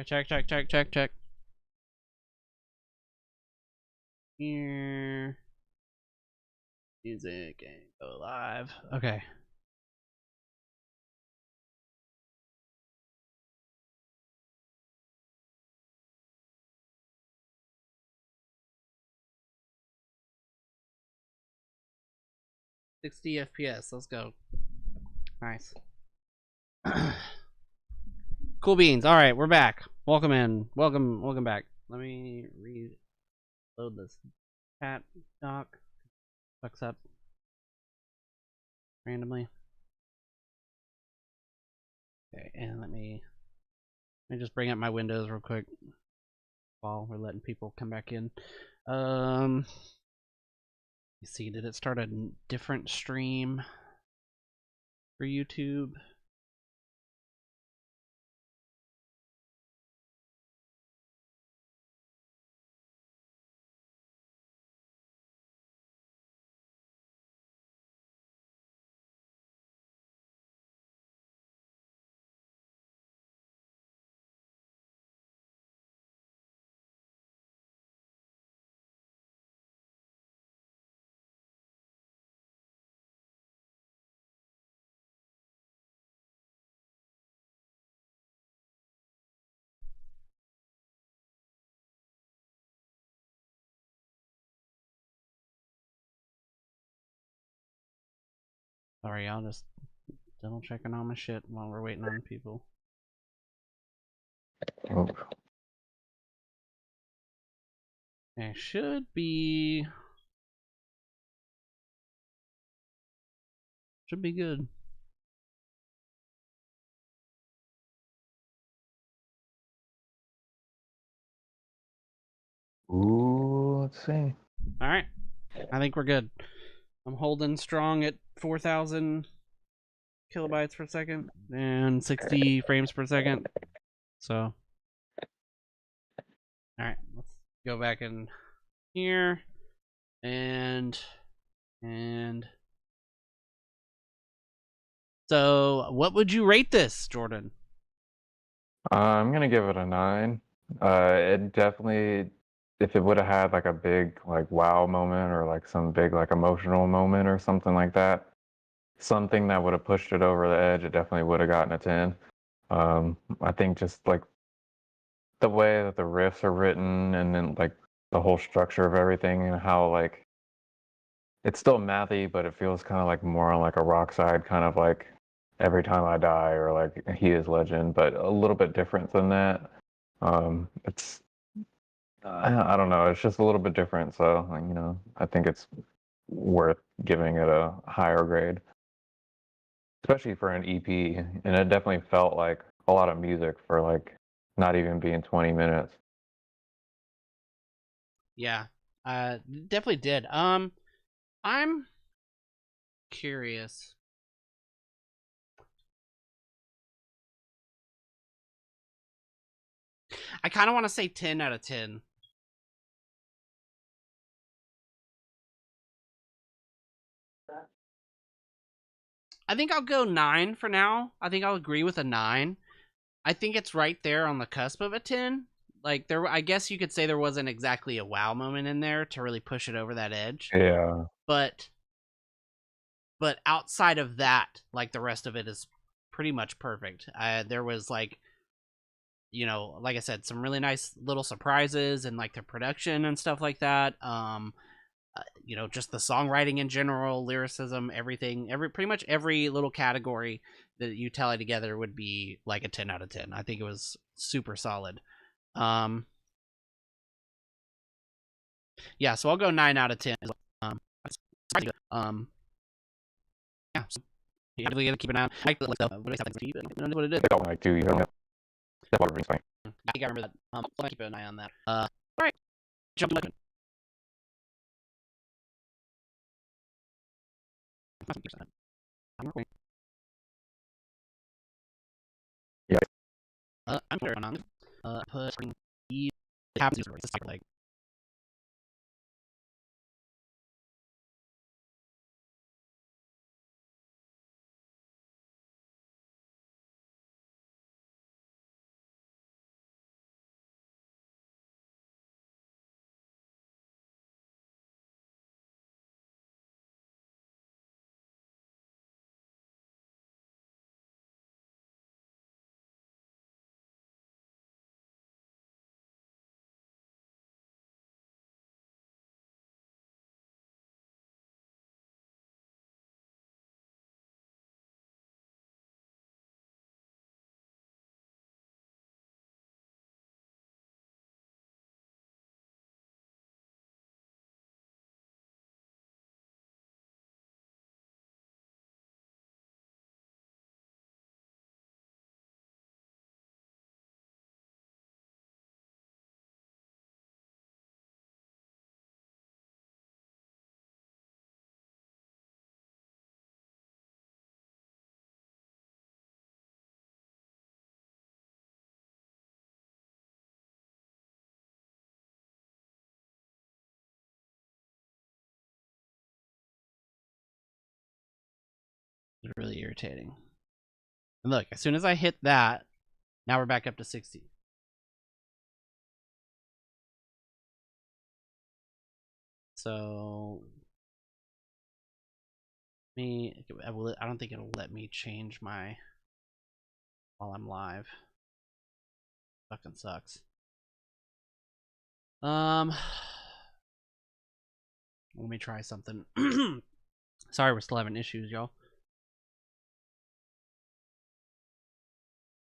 Check. Here. Music and go live. Okay. $60 FPS. Let's go. Nice. Cool beans. All right, we're back. Welcome in. Welcome back. Let me reload this chat doc. Fucks up randomly. Okay, and let me just bring up my windows real quick while we're letting people come back in. You see, did it start a different stream for YouTube? Sorry, I'll just double checking all my shit while we're waiting on people. Oh. Okay, should be good. Ooh, let's see. All right, I think we're good. I'm holding strong at 4,000 kilobytes per second and 60 frames per second. So, all right, let's go back in here and so what would you rate this, Jordan? I'm gonna give it a 9. It definitely, if it would have had like a big like wow moment or like some big like emotional moment or something like that, something that would have pushed it over the edge, it definitely would have gotten a 10. I think just like the way that the riffs are written and then like the whole structure of everything and how like it's still mathy, but it feels kind of like more on like a rock side, kind of like Every Time I Die or like He Is Legend, but a little bit different than that. It's I don't know, it's just a little bit different. So I think it's worth giving it a higher grade, especially for an EP. And it definitely felt like a lot of music for like not even being 20 minutes. Yeah, definitely did. I'm curious. I kind of want to say 10 out of 10. I think I'll go 9 for now. I think I'll agree with a 9. I think it's right there on the cusp of a 10. Like I guess you could say there wasn't exactly a wow moment in there to really push it over that edge. Yeah. But outside of that, like the rest of it is pretty much perfect. There was like, like I said, some really nice little surprises and like the production and stuff like that. Just the songwriting in general, lyricism, everything, pretty much every little category that you tally together would be like a 10 out of 10. I think it was super solid. Yeah, so I'll go 9 out of 10. Yeah, so you have to keep an eye on what it is. Like two, you know, that water brings fine. I think I remember that. So I keep an eye on that. All right, jump to Yeah. I'm clear on put tabs like really irritating. And look, as soon as I hit that, now we're back up to 60. So I don't think it'll let me change my while I'm live. Fucking sucks. Let me try something. Sorry, we're still having issues, y'all.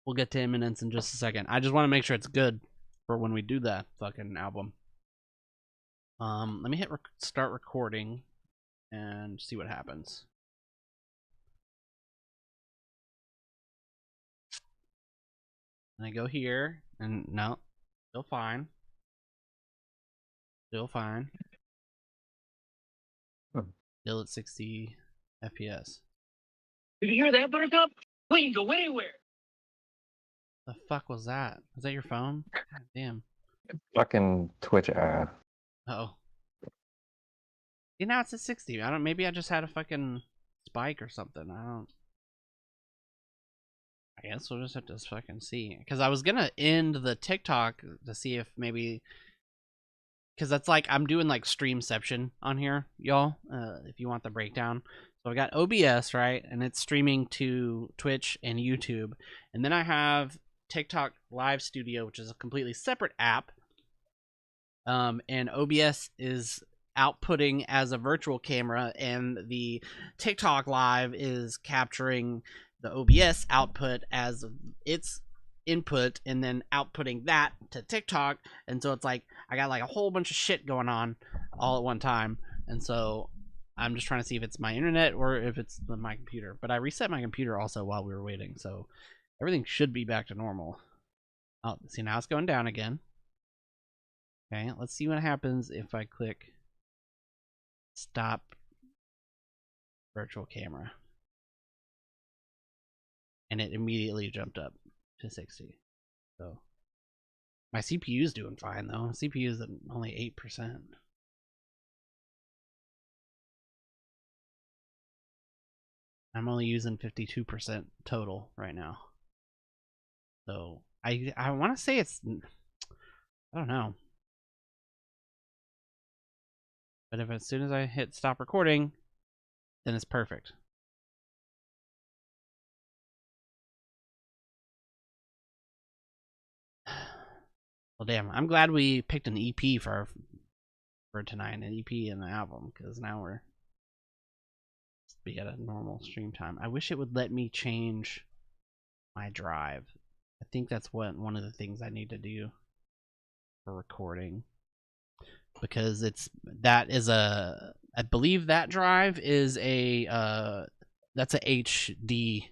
We'll get to Imminence in just a second. I just want to make sure it's good for when we do that fucking album. Let me hit start recording and see what happens. And I go here, and no, still fine. Still fine. Still at 60 FPS. Did you hear that, Buttercup? We can go anywhere. The fuck was that? Was that your phone? God damn. Fucking Twitch ad. Oh. See, now it's at 60. Maybe I just had a fucking spike or something. I guess we'll just have to fucking see. Because I was gonna end the TikTok to see if maybe, because that's like I'm doing like Streamception on here, y'all. If you want the breakdown. So I got OBS, right, and it's streaming to Twitch and YouTube, and then I have TikTok Live Studio, which is a completely separate app. And OBS is outputting as a virtual camera, and the TikTok Live is capturing the OBS output as its input and then outputting that to TikTok. And so it's like I got like a whole bunch of shit going on all at one time. And so I'm just trying to see if it's my internet or if it's my computer. But I reset my computer also while we were waiting, so everything should be back to normal. Oh, see, now it's going down again. Okay, let's see what happens if I click stop virtual camera. And it immediately jumped up to 60. So my CPU is doing fine though. CPU is at only 8%. I'm only using 52% total right now. So I want to say it's, I don't know. But if as soon as I hit stop recording, then it's perfect. Well, damn, I'm glad we picked an EP for tonight, an EP and an album, because now we're be at a normal stream time. I wish it would let me change my drive. I think that's one of the things I need to do for recording, because I believe that drive is that's a HD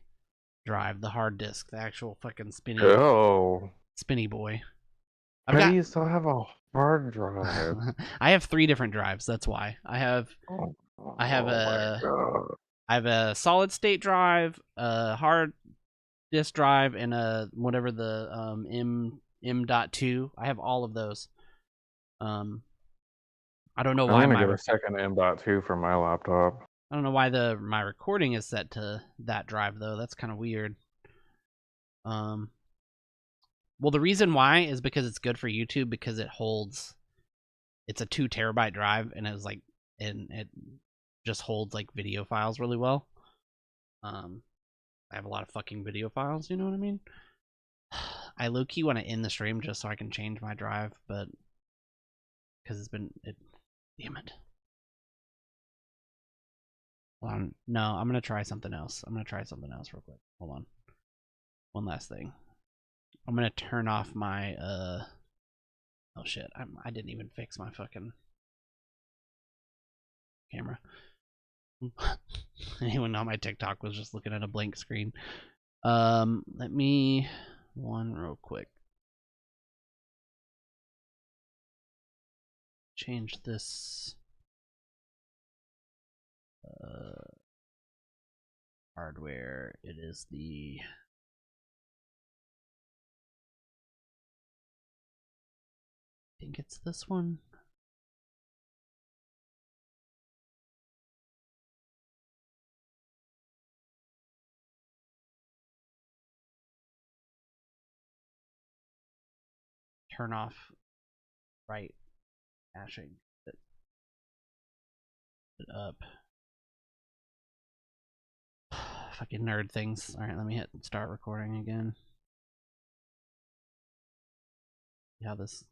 drive, the hard disk, the actual fucking spinny boy. How do you still have a hard drive? I have 3 different drives. That's why I have a solid state drive, a hard disk drive, and a whatever the M.2. I have all of those. I don't know why I'm gonna get a second M.2 for my laptop. I don't know why my recording is set to that drive though. That's kind of weird. Well, the reason why is because it's good for YouTube, because it's a 2 terabyte drive, and it just holds like video files really well. I have a lot of fucking video files, you know what I mean? I low-key want to end the stream just so I can change my drive, but because damn it. Hold on. No, I'm gonna try something else. I'm gonna try something else real quick. Hold on. One last thing. I'm gonna turn off my oh shit, I didn't even fix my fucking camera. Anyone on my TikTok was just looking at a blank screen. Let me one real quick. Change this hardware. It is the I think it's this one. turn off right caching it up. Fucking nerd things. All right, let me hit start recording again. See how this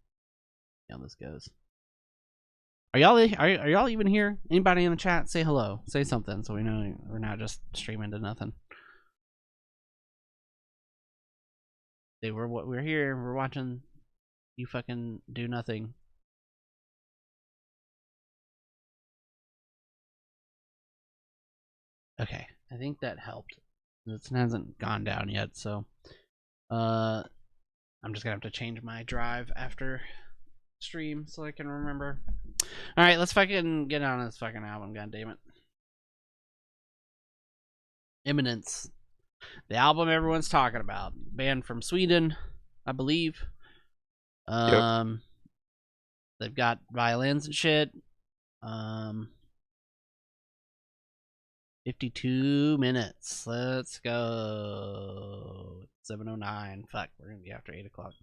goes. Are y'all even here? Anybody in the chat? Say hello. Say something so we know we're not just streaming to nothing. We're here. We're watching you fucking do nothing. Okay, I think that helped. It hasn't gone down yet, so I'm just gonna have to change my drive after stream so I can remember. All right, let's fucking get on this fucking album. God damn it, Imminence, the album everyone's talking about. Band from Sweden, I believe. Yep. They've got violins and shit. 52 minutes. Let's go. 7:09. Fuck, we're gonna be after 8 o'clock.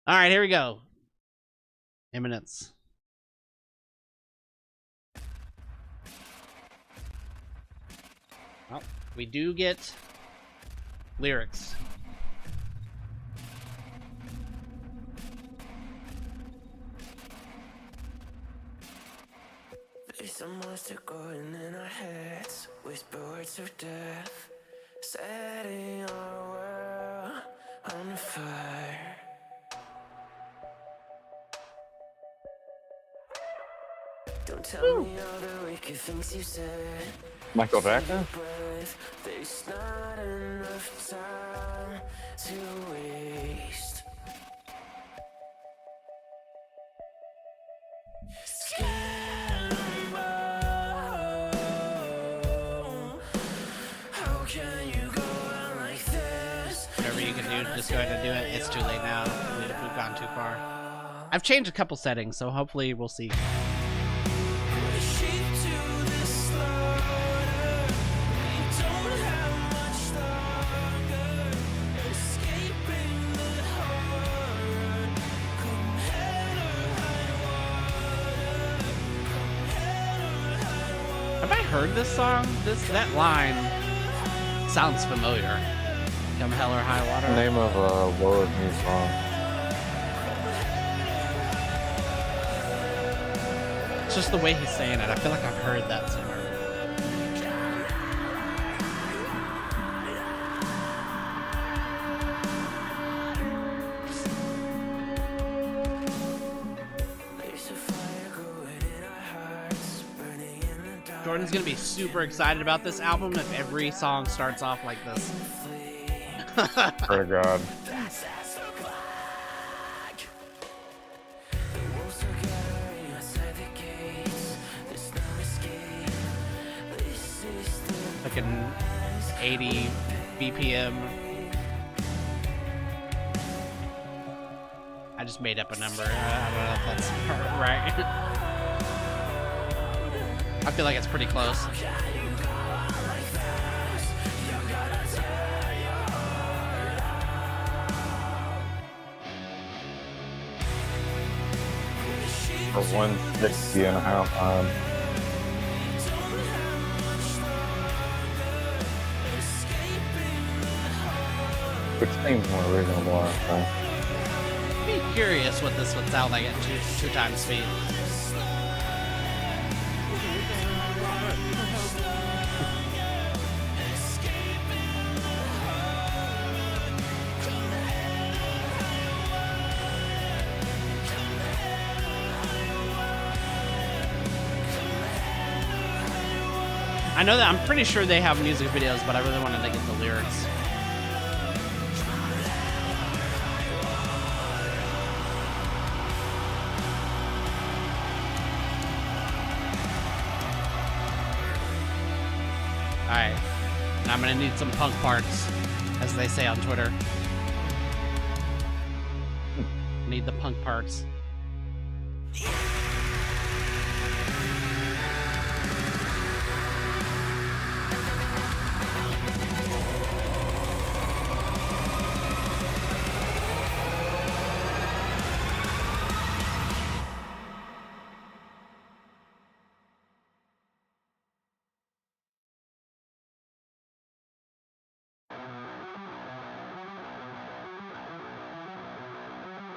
All right, here we go. Imminence. Well, we do get lyrics. There's a monster growing in our heads, whisper words of death, setting our world on fire. Don't tell me all the wicked things you said. Michael Jackson? There's not enough time to waste. How can you go on like this? Whatever you can do, just go ahead and do it. It's too late now. We've gone too far. I've changed a couple settings, so hopefully we'll see. Have I heard this song? That line sounds familiar. Come hell or high water. Name of a Woe Is Me song. It's just the way he's saying it. I feel like I've heard that somewhere. Jordan's gonna be super excited about this album if every song starts off like this. Swear to God. Fucking 80 BPM. I just made up a number. I don't know if that's right. I feel like it's pretty close. For 160 and a half time. Which seems more reasonable, I think. I'd be curious what this would sound like at two times speed. I know that I'm pretty sure they have music videos, but I really wanted to get the lyrics. Alright. Now I'm gonna need some punk parts, as they say on Twitter. Need the punk parts.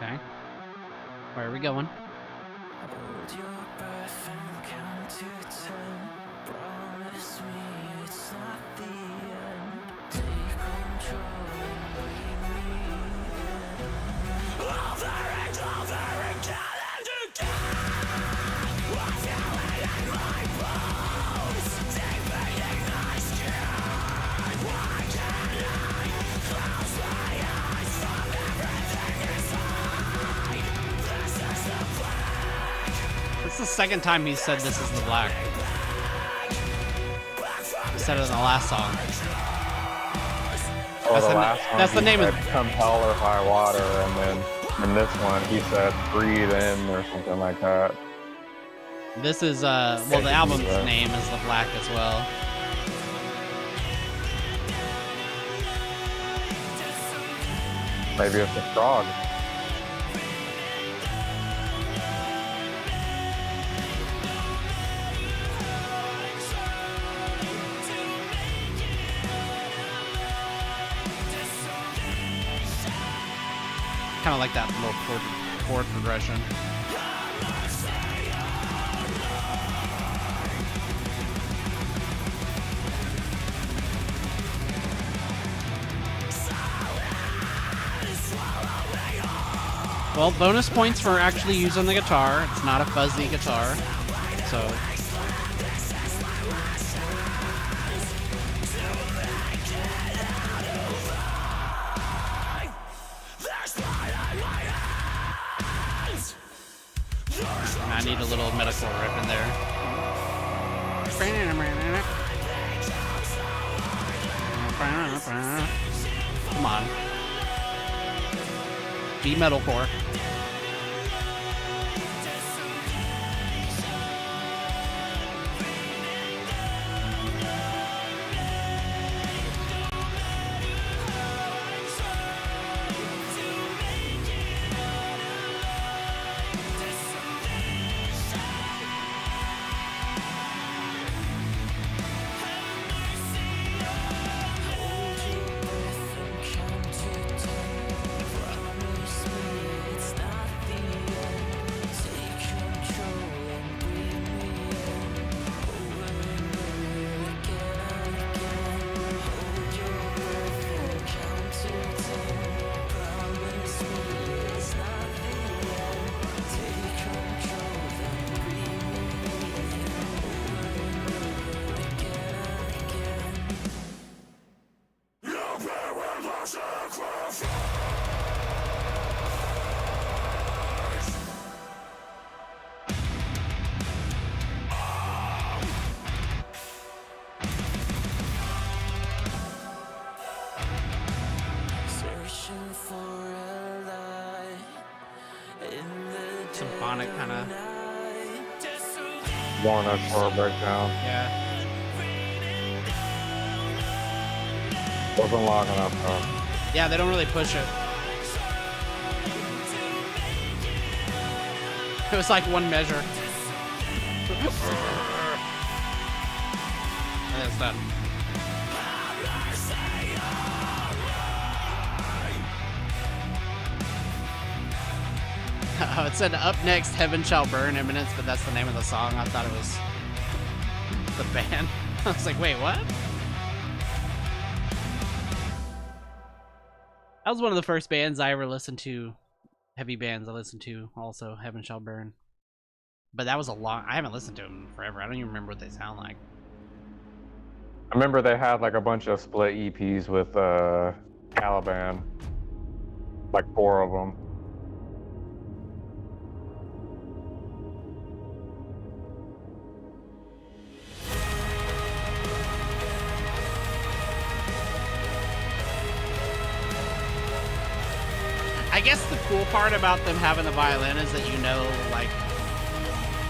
Okay. Where are we going? Hold your breath and count to 10. Promise me it's not the end. Take control and lead me in. All the rage, challenge again. I feel it in my bones, deep beneath my skin. Why can't I close my eyes from everything inside? This is the black. This is the second time he said this is the black. He said it in the last song. Oh, That's the the- last one that's the he name of- said, "Come hell or high water," and then in this one he said "breathe in" or something like that. This is well, the album's name is the black as well. Maybe it's a frog. Kind of like that little chord progression. Well, bonus points for actually using the guitar. It's not a fuzzy guitar, so. I need a little medical rip in there. Come on. Be metalcore. Symphonic kind of. Walnut chord breakdown. Yeah. Wasn't long enough though. Yeah, they don't really push it. It was like one measure. And it's done. Oh, it said up next, Heaven Shall Burn, Imminence, but that's the name of the song. I thought it was the band. I was like, wait, what? That was one of the first bands I ever listened to. Heavy bands I listened to also, Heaven Shall Burn. But that was a long... I haven't listened to them forever. I don't even remember what they sound like. I remember they had like a bunch of split EPs with Caliban. Like 4 of them. I guess the cool part about them having the violin is that you know, like,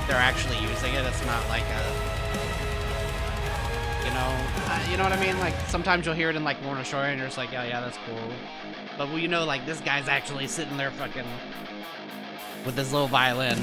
they're actually using it. It's not like a, you know what I mean? Like, sometimes you'll hear it in, like, Lorna Shore and you're just like, yeah, that's cool. But, well, you know, like, this guy's actually sitting there fucking with this little violin.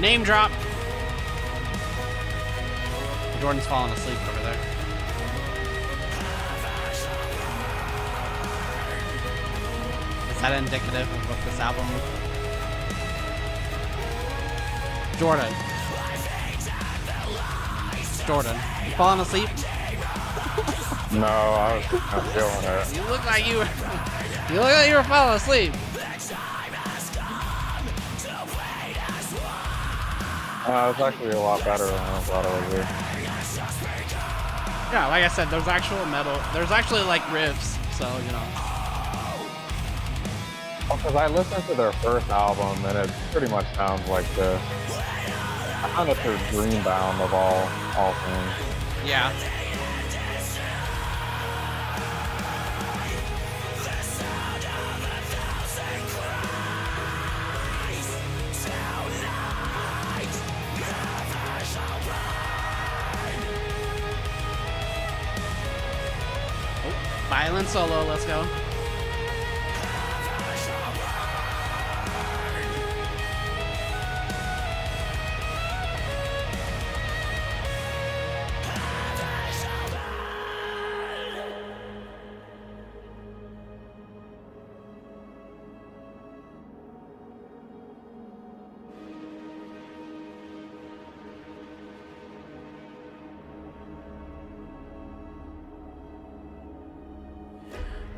Name drop. Jordan's falling asleep over there. Is that indicative of what this album is? Jordan. Jordan, you falling asleep? No, I'm feeling it. You look like you were. You look like you were falling asleep. It's actually a lot better than I thought it would be. Yeah, like I said, there's actual metal. There's actually like riffs, so you know. Because I listened to their first album and it pretty much sounds like this. I found it their Dreambound of all things. Yeah. Violin solo, let's go.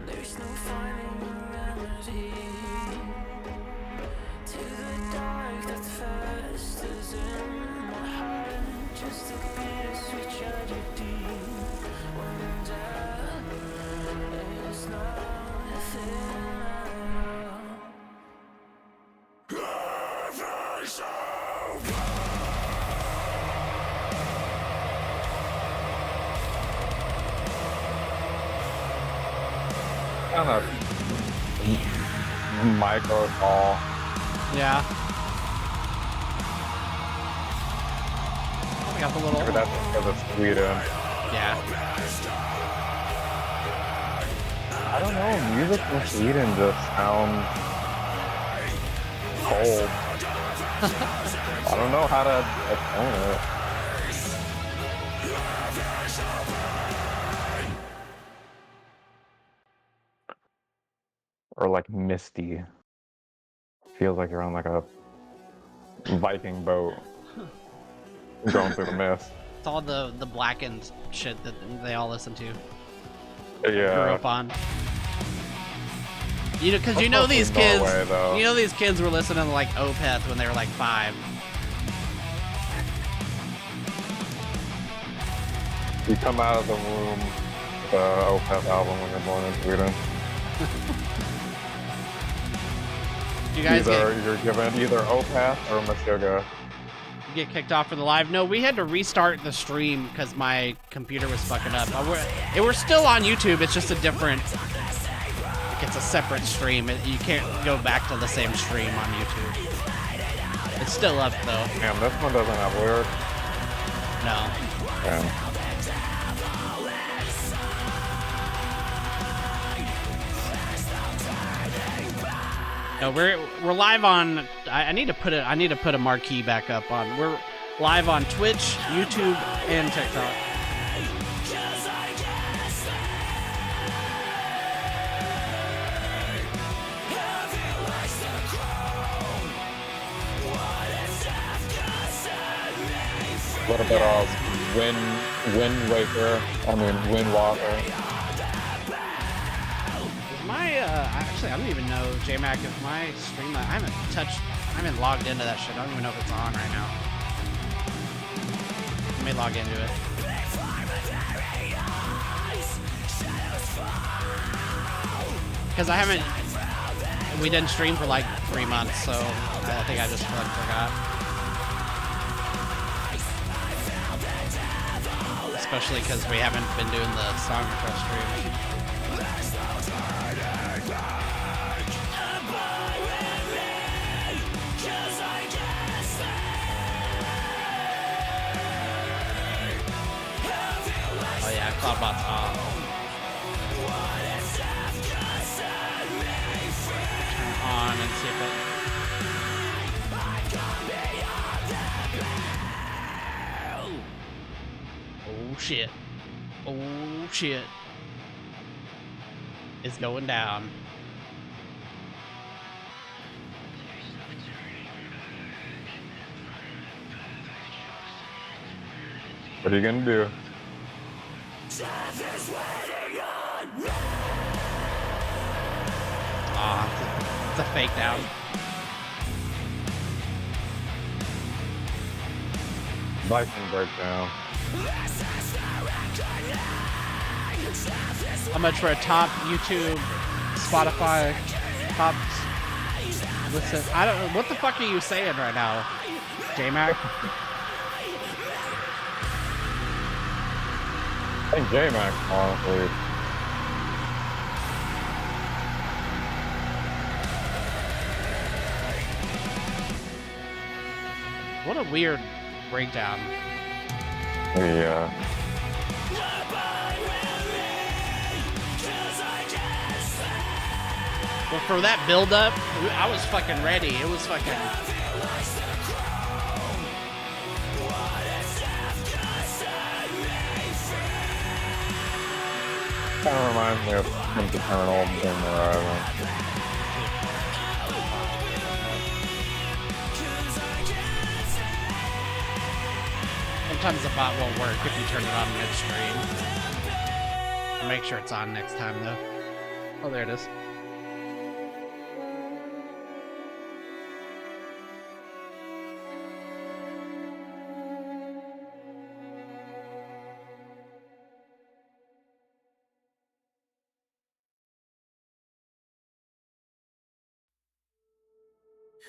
There's no finding a remedy to the dark that festers in my heart. Just a bittersweet tragedy when death is nothing Kind of micro tall. Yeah. I got the little. Maybe that's because it's Sweden. Yeah. I don't know, music from Sweden just sounds cold. I don't know how to explain it. Or like misty. Feels like you're on like a Viking boat going through the mist. It's all the blackened shit that they all listen to. Grew Yeah. up on. You know, because That's you know mostly these kids. Norway, though. You know these kids were listening to like Opeth when they were like 5. You come out of the womb with the Opeth album when you're born in Sweden. You guys You're given either Opeth or Meshuggah. get kicked off for the live. No, we had to restart the stream because my computer was fucking up. We're still on YouTube. It's just a different. Like it's a separate stream. You can't go back to the same stream on YouTube. It's still up though. Damn, this one doesn't have lyrics. No. Damn. No, we're live on. I need to put it. I need to put a marquee back up on. We're live on Twitch, YouTube, and TikTok. A little bit of Wind Waker. I mean, Windwalker. Actually, I don't even know, JMac, if my stream, I haven't logged into that shit. I don't even know if it's on right now. Let me log into it. Because we didn't stream for like 3 months, so I think I just like forgot. Especially because we haven't been doing the song request stream. Oh yeah, Cloudbot's off. Turn on and see if it. shit. Oh shit. It's going down. What are you gonna do? Aw, it's a fake down. Bison breakdown. How much for a top YouTube, Spotify, top listen? I don't know. What the fuck are you saying right now, J-Mac? I think J-Mac, honestly. What a weird breakdown. Yeah. Well, for that build-up, I was fucking ready. It was fucking... Kind of reminds me of Pimp Eternal in Greyhaven. Sometimes the bot won't work if you turn it on midstream. I'll make sure it's on next time, though. Oh, there it is.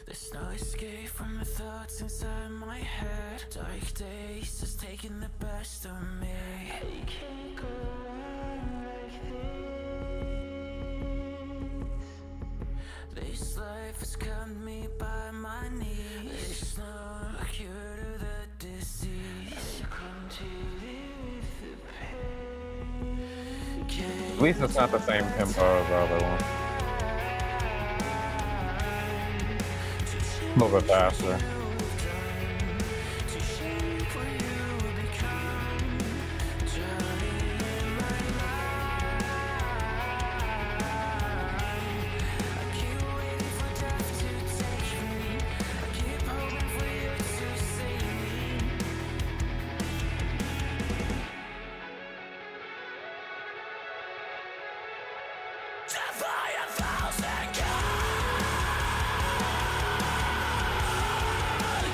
There's no escape from the thoughts inside my head. Dark days just taking the best of me. I can't go on like this. This life has cut me by my knees. There's no cure to the disease. I come to live with the pain. At least it's not the same tempo as the other one. A little bit faster.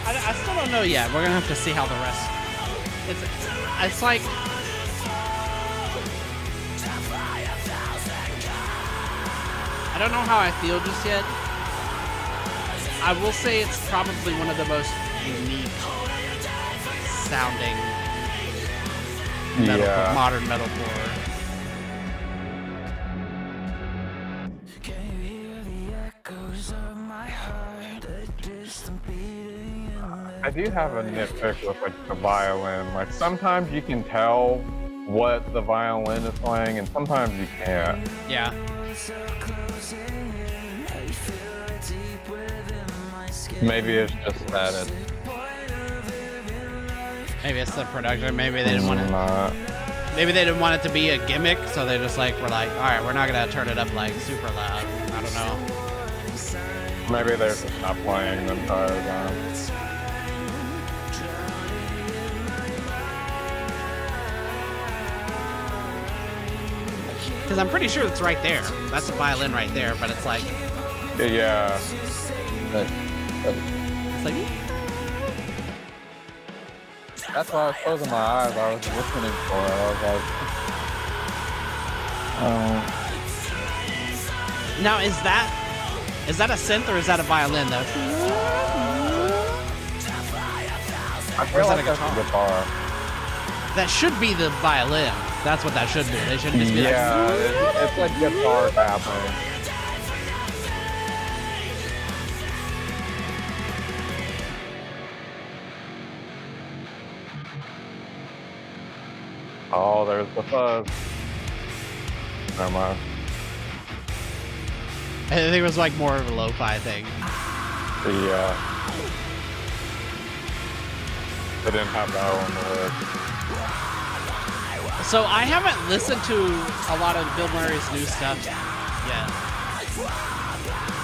I still don't know yet. We're gonna have to see how the rest. It's like. I don't know how I feel just yet. I will say it's probably one of the most unique sounding modern metalcore. I do have a nitpick with like the violin. Like sometimes you can tell what the violin is playing, and sometimes you can't. Yeah. Maybe it's just that it's. Maybe it's the production. Maybe they didn't want it. Not. Maybe they didn't want it to be a gimmick, so they just like were like, all right, we're not gonna turn it up like super loud. I don't know. Maybe they're just not playing the entire time. Because I'm pretty sure it's right there. That's a violin right there, but it's like... Yeah. It's like... That's why I was closing my eyes. I was listening for it. I was like... Now, is that a synth or is that a violin, though? I feel like that's a guitar. That should be the violin. That's what that should be. They shouldn't just be like... Yeah, it's like guitar tapping. Oh, there's the fuzz. Never mind. I think it was like more of a lo-fi thing. Yeah. They didn't have that on the list. So I haven't listened to a lot of Bill Murray's new stuff yet.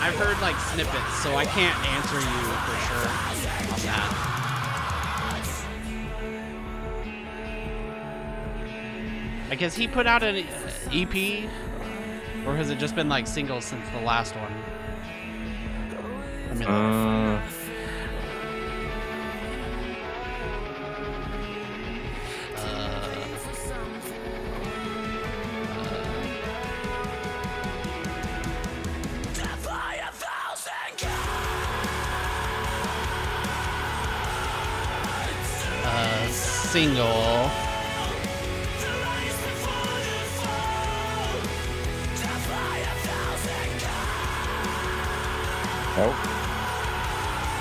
I've heard like snippets, so I can't answer you for sure on that. Like, has he put out an EP, or has it just been like singles since the last one? Let me look. Single. Nope.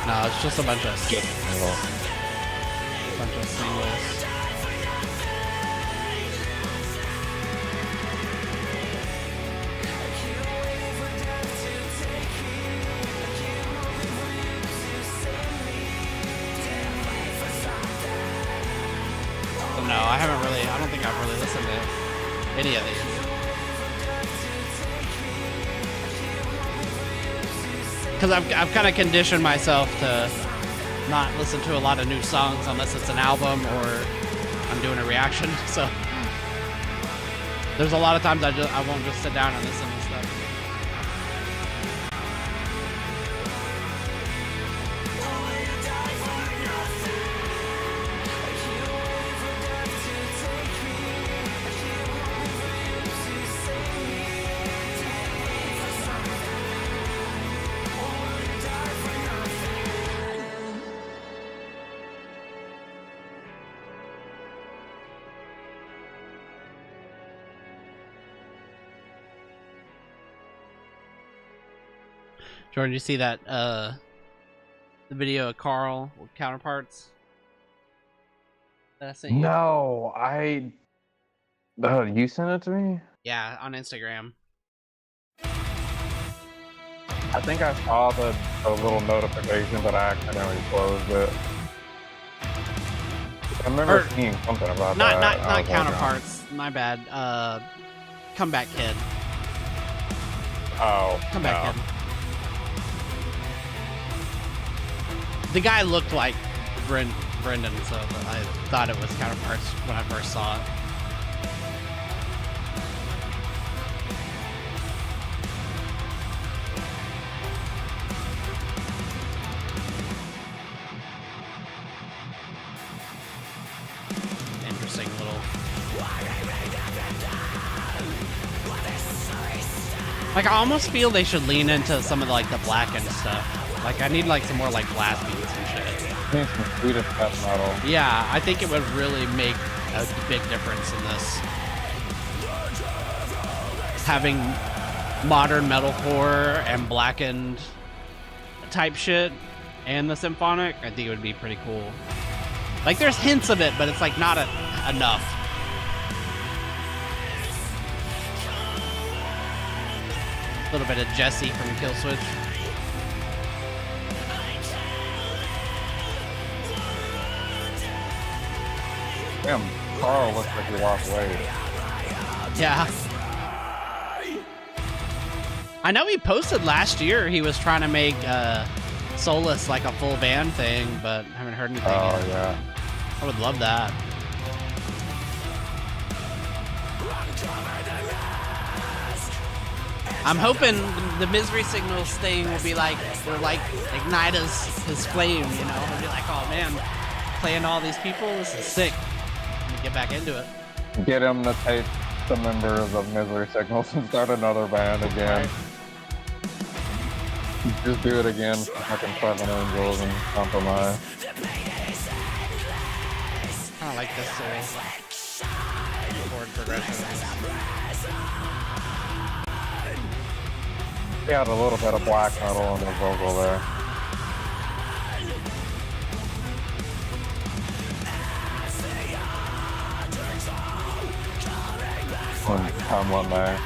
No, it's just a bunch of singles. So no, I haven't really. I don't think I've really listened to any of these. Because I've kind of conditioned myself to not listen to a lot of new songs unless it's an album or I'm doing a reaction. So there's a lot of times I won't just sit down and listen to stuff. Jordan, you see that the video of Carl with Counterparts? That I sent you? No, you sent it to me? Yeah, on Instagram. I think I saw the little notification, but I accidentally closed it. I remember seeing something about that. Not Counterparts. My bad. Comeback Kid. Oh. Comeback Kid. The guy looked like Brendan, so I thought it was Counterparts when I first saw it. Interesting little. Like, I almost feel they should lean into some of like the Blackened stuff. Like, I need like some more like blast beats and shit. Need some Swedish death metal. Yeah, I think it would really make a big difference in this. Having modern metalcore and Blackened type shit and the symphonic, I think it would be pretty cool. Like, there's hints of it, but it's like not enough. A little bit of Jesse from Killswitch. Damn, Carl looks like he lost weight. Yeah. I know he posted last year he was trying to make Solus like a full band thing, but I haven't heard anything yet. Yeah. I would love that. I'm hoping the Misery Signals thing will be like, will like ignite his flame, you know? We'll be like, oh man, playing all these people, this is sick. Let me get back into it. Get him to take the members of Misery Signals and start another band again. Right. Just do it again for fucking Seven Angels and Compromise. I don't like this chord progression. He had a little bit of black metal in the vocal there. Come one day.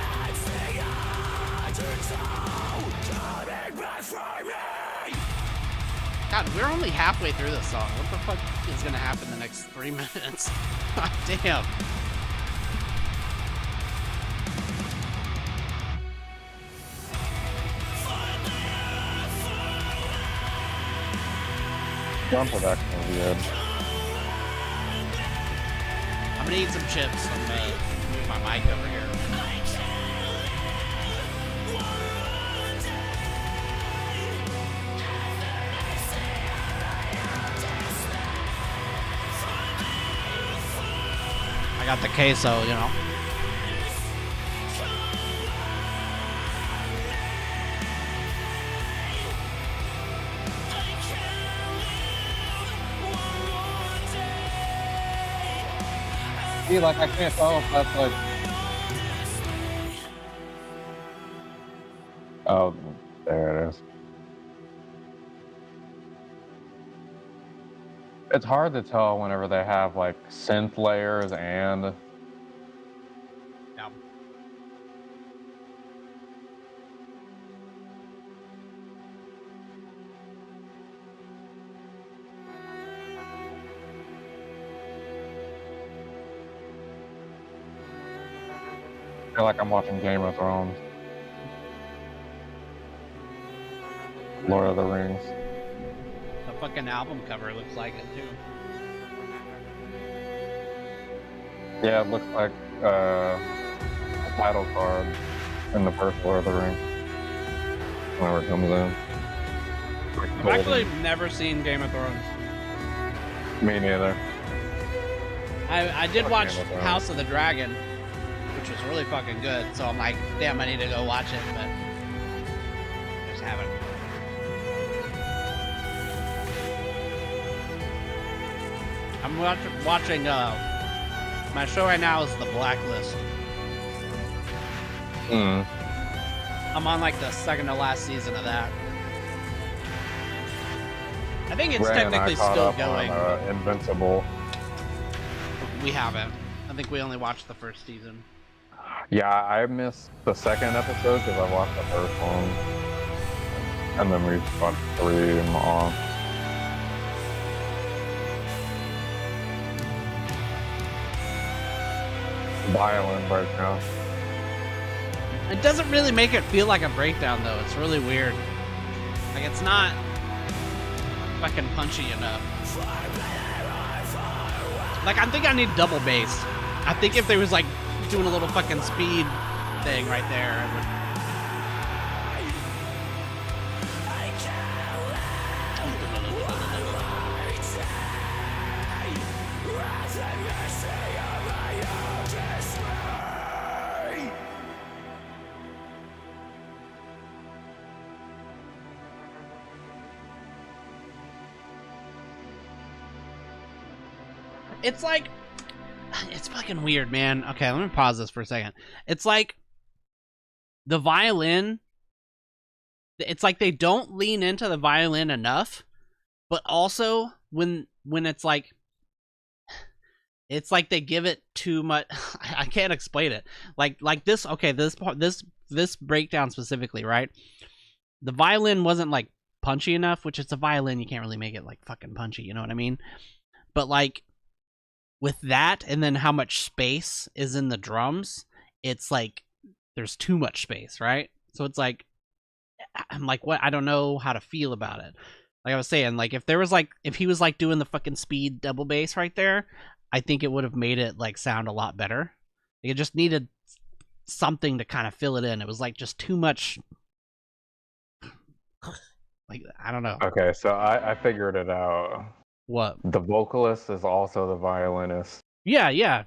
God, we're only halfway through this song. What the fuck is gonna happen the next 3 minutes? God damn. drum production will be good. I'm gonna eat some chips. I'm gonna move my mic over here. I got the queso, you know. See, like, I can't tell if that's like. Oh, there it is. It's hard to tell whenever they have like synth layers and. Yeah. I feel like I'm watching Game of Thrones. Lord of the Rings. The fucking album cover looks like it too. Yeah, it looks like a title card in the first Lord of the Rings. Whenever it comes in. Like I've golden. actually never seen Game of Thrones. Me neither. I did Fuck watch Game of Thrones. House of the Dragon, which was really fucking good. So I'm like, damn, I need to go watch it, but I just haven't. I'm watching. My show right now is The Blacklist. Mm. I'm on like the second to last season of that. I think it's Ray and I technically caught still up going. on, Invincible. We haven't. I think we only watched the first season. Yeah, I missed the second episode because I watched the first one. And then we watched 3 on. Violin breakdown. It doesn't really make it feel like a breakdown though. It's really weird. Like it's not fucking punchy enough. Like I think I need double bass. I think if there was like doing a little fucking speed thing right there, it would... It's like, it's fucking weird, man. Okay, let me pause this for a second. It's like the violin, it's like they don't lean into the violin enough, but also when it's like they give it too much. I can't explain it. Like this, okay, this part, this breakdown specifically, right? The violin wasn't like punchy enough, which it's a violin, you can't really make it like fucking punchy, you know what I mean? But like with that, and then how much space is in the drums, it's like there's too much space, right? So it's like, I'm like, what? I don't know how to feel about it. Like I was saying, like if there was like, if he was like doing the fucking speed double bass right there, I think it would have made it like sound a lot better. Like, it just needed something to kind of fill it in. It was like just too much. Like, I don't know. Okay, so I figured it out. What? The vocalist is also the violinist. Yeah.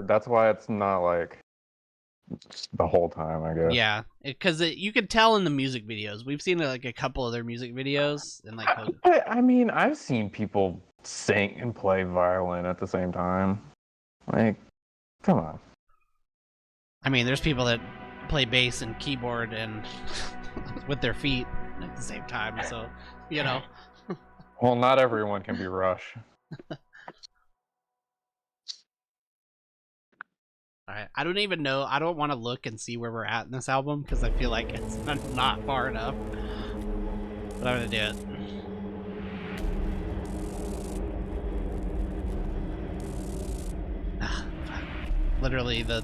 That's why it's not like the whole time, I guess. Yeah, because you could tell in the music videos. We've seen like a couple of their music videos, and like, I mean, I've seen people sing and play violin at the same time. Like, come on. I mean, there's people that play bass and keyboard and with their feet at the same time. So, you know. Well, not everyone can be Rush. Alright, I don't even know. I don't want to look and see where we're at in this album because I feel like it's not far enough. But I'm gonna do it. Literally the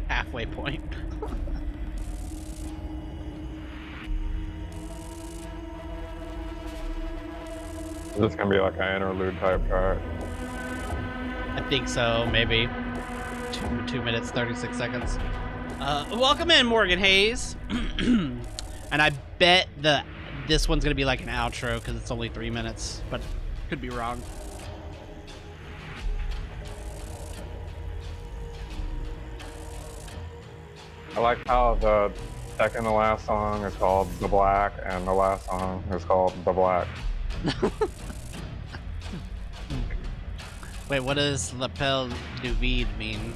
halfway point. Is this gonna be like an interlude type track? I think so, maybe. 2 minutes, 36 seconds. Welcome in, Morgan Hayes. And I bet this one's gonna be like an outro because it's only 3 minutes, but could be wrong. I like how the second to last song is called The Black and the last song is called The Black. Wait, what does lapel du vide mean?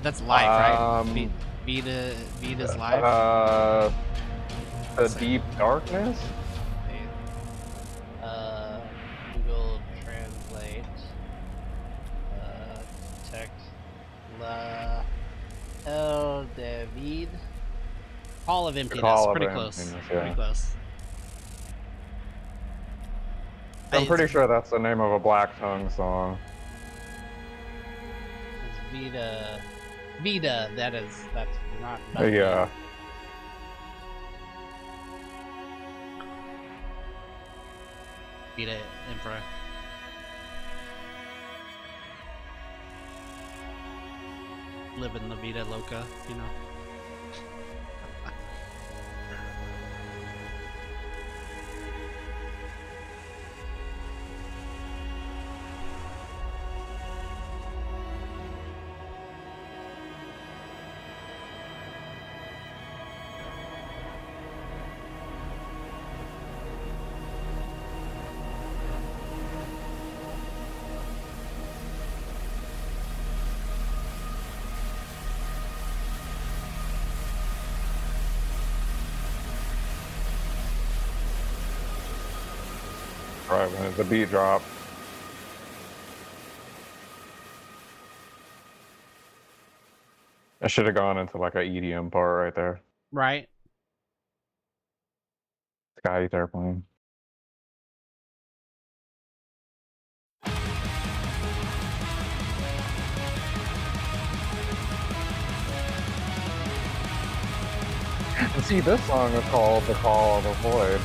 That's life, right? Vide is life? The deep darkness? Google Translate. Text. La El David. Hall of Emptiness. Call of Pretty close. Emptiness, yeah. Pretty close. I'm pretty sure that's the name of a Black Tongue song. It's Vida. That's not. Yeah. Vida Infra. Living la vida loca, you know. Right when the beat dropped. I should have gone into like a EDM part right there. Right. Sky airplane. And see, this song is called The Call of the Void.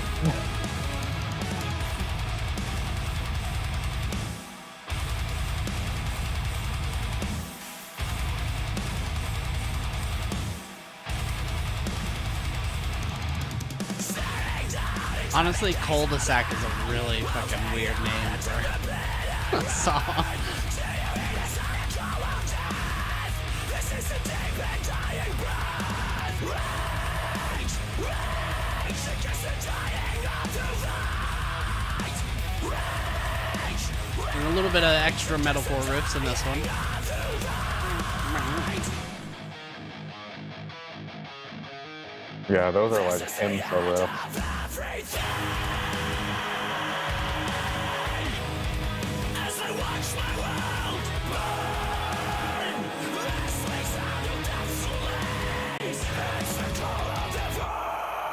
Honestly, cul-de-sac is a really fucking weird name for a song. And a little bit of extra metalcore riffs in this one. Yeah, those are like hymns riffs.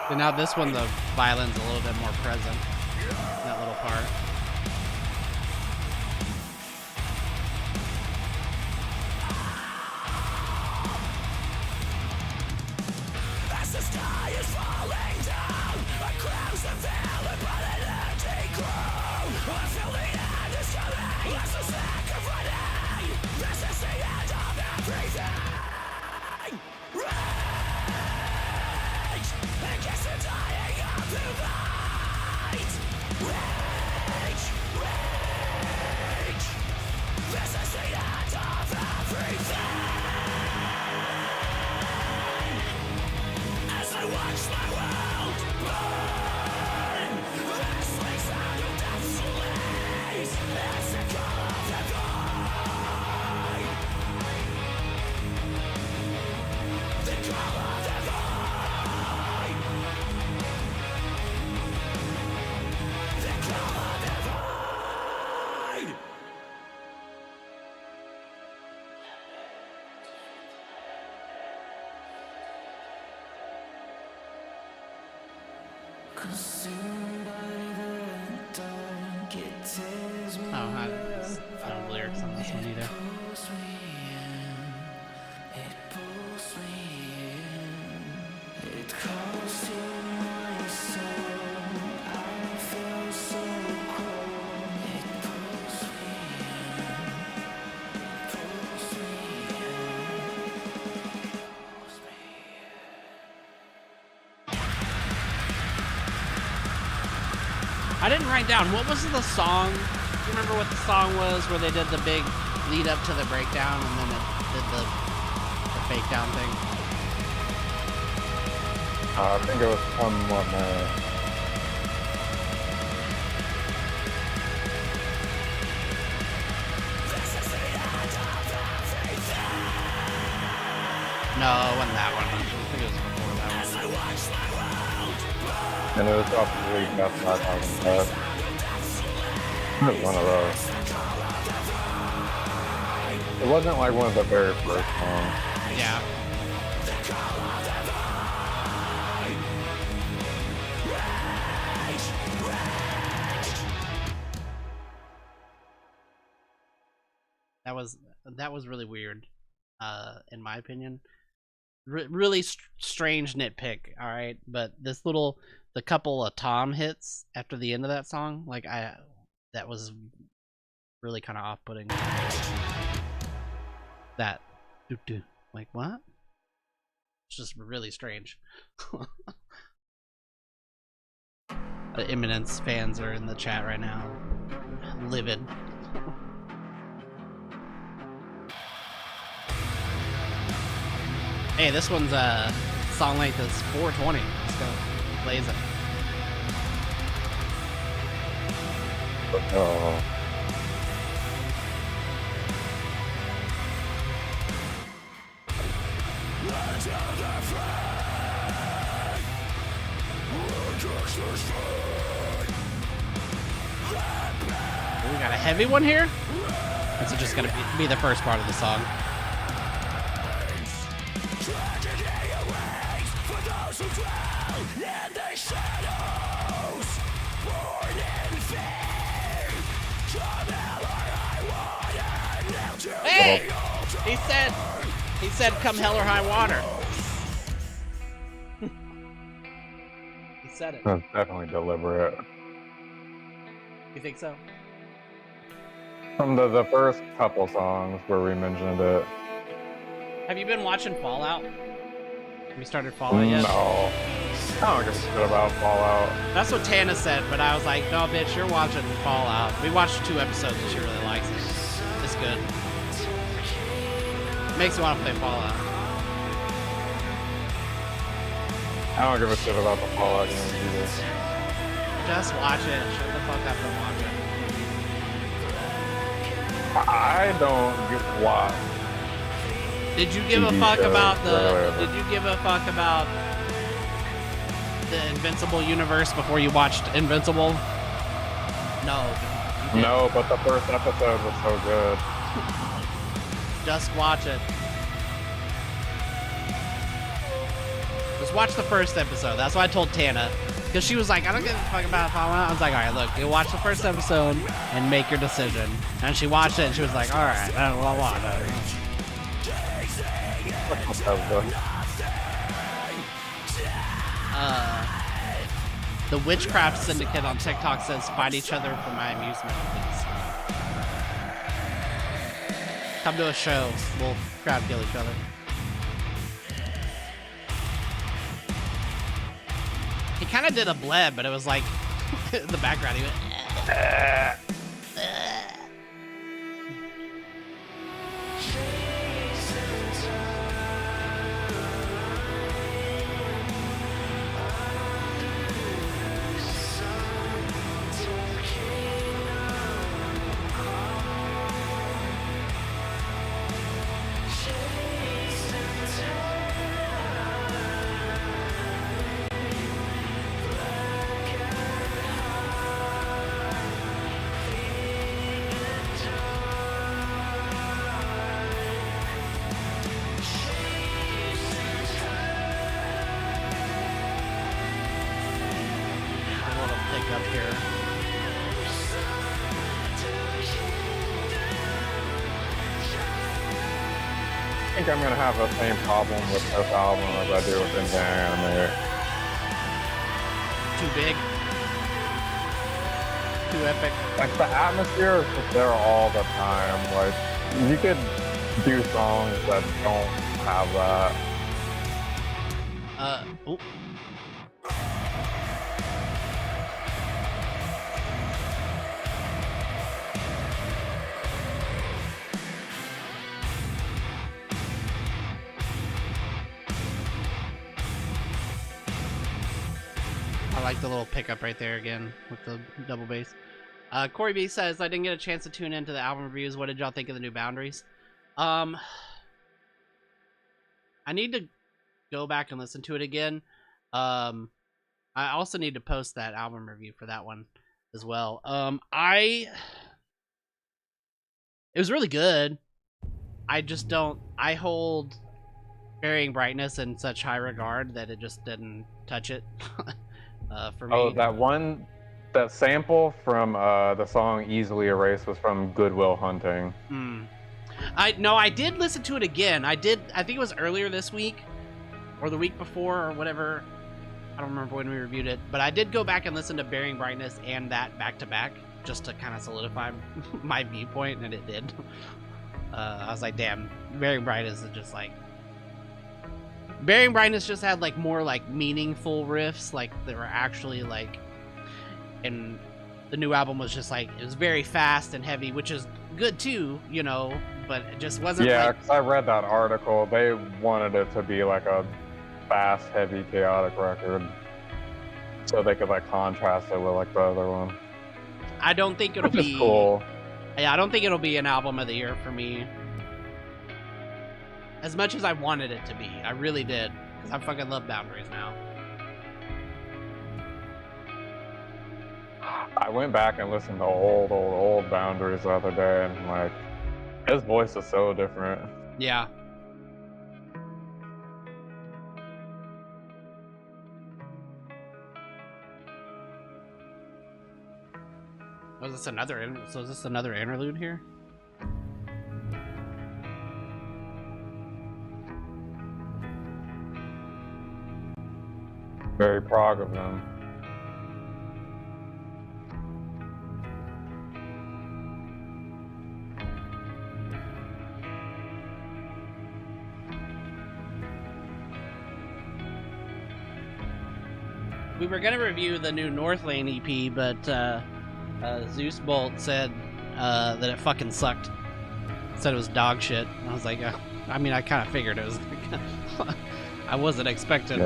And now this one, the violin's a little bit more present in that little part. Oh, I don't know lyrics on this one either. I didn't write down. What was the song? Do you remember what the song was where they did the big lead up to the breakdown and then it did the fake down thing? I think it was somewhat No, it wasn't that one. I think it was before that one. and it was off the week that's not talking about. It was one of those. It wasn't like one of the very first songs. Yeah. That was really weird, in my opinion. Really strange nitpick, all right. But the couple of tom hits after the end of that song, like that was really kind of off-putting. That, like what? It's just really strange. The Imminence fans are in the chat right now, livid. Hey, this one's song length is 420. Let's go, blaze it. Oh. We got a heavy one here. This is just gonna be the first part of the song. Hey! He said come hell or high water. He said it. That's definitely deliberate. You think so? From the first couple songs where we mentioned it. Have you been watching Fallout? Have you started Fallout yet? No. I don't give a shit about Fallout. That's what Tana said, but I was like, no, bitch, you're watching Fallout. We watched 2 episodes and she really likes it. It's good. Makes me want to play Fallout. I don't give a shit about the Fallout games either. Just watch it. Shut the fuck up and watch it. I don't give watch. Did you give a TV fuck shows, about whatever. Did you give a fuck about the Invincible universe before you watched Invincible? No. you didn't. No, but the first episode was so good. Just watch it. Just watch the first episode. That's what I told Tana. Because she was like, I don't give a fuck about Fallout. I was like, alright, look, you watch the first episode and make your decision. And she watched it and she was like, alright, well, watch it. The Witchcraft Syndicate on TikTok says, fight each other for my amusement, please. Come to a show. We'll crowd kill each other. He kind of did a bleb, but it was like in the background. He went. Up here. I think I'm gonna have the same problem with this album as I do with Anime. Too big. Too epic. Like the atmosphere is just there all the time. Like you could do songs that don't have that. Ooh. like the little pickup right there again with the double bass. Corey B says, I didn't get a chance to tune into the album reviews. What did y'all think of the new Boundaries? I need to go back and listen to it again. I also need to post that album review for that one as well. It was really good. I just don't, I hold Varying Brightness in such high regard that it just didn't touch it for me. Oh, that sample from the song Easily Erased was from Goodwill Hunting. I did listen to it again. I think it was earlier this week or the week before or whatever. I don't remember when we reviewed it, but I did go back and listen to Varying Brightness and that back to back just to kind of solidify my viewpoint, and it did. I was like, damn, Varying Brightness is just like, Varying Brightness just had like more like meaningful riffs, like they were actually like, and the new album was just like, it was very fast and heavy, which is good too, you know, but it just wasn't. Yeah, like... because I read that article. They wanted it to be like a fast, heavy, chaotic record, so they could like contrast it with like the other one. I don't think it'll be cool. Yeah, I don't think it'll be an album of the year for me. As much as I wanted it to be, I really did, because I fucking love Boundaries now. I went back and listened to old Boundaries the other day, and like, his voice is so different. Yeah. Was this another? So is this another interlude here? Very prog of them. We were gonna review the new Northlane EP, but Zeus Bolt said that it fucking sucked. Said it was dog shit. And I was like, I mean, I kind of figured it was. I wasn't expecting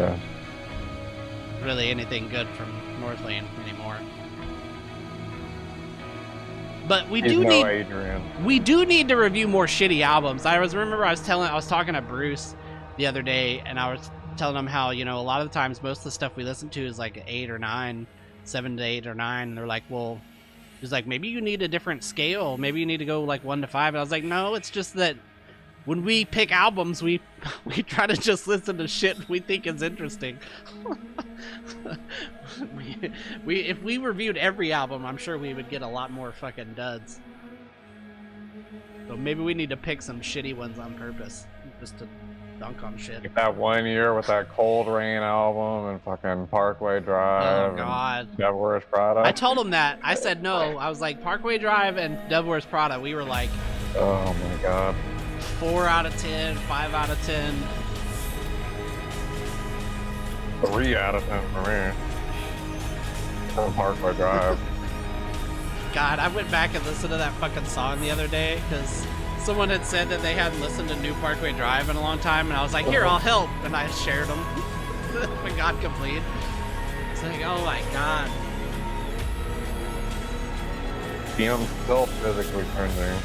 really anything good from Northlane anymore. But we do need to review more shitty albums. I was talking to Bruce the other day, and I was telling him how, you know, a lot of the times most of the stuff we listen to is like 8 or 9, 7 to 8 or 9. And they're like, well, he's like, maybe you need a different scale. Maybe you need to go like 1 to 5. And I was like, no, it's just that when we pick albums, we try to just listen to shit we think is interesting. If we reviewed every album, I'm sure we would get a lot more fucking duds. So maybe we need to pick some shitty ones on purpose, just to dunk on shit. Like that one year with that Cold Rain album and fucking Parkway Drive. Oh god. And Devil Wears Prada. I told him that. I said no. I was like, Parkway Drive and Devil Wears Prada. We were like, oh my god. 4 out of 10, 5 out of 10. 3 out of 10 for me. From Parkway Drive. God, I went back and listened to that fucking song the other day because someone had said that they hadn't listened to New Parkway Drive in a long time, and I was like, here, I'll help. And I shared them. We got complete. It's like, oh my god. I'm still physically cringing.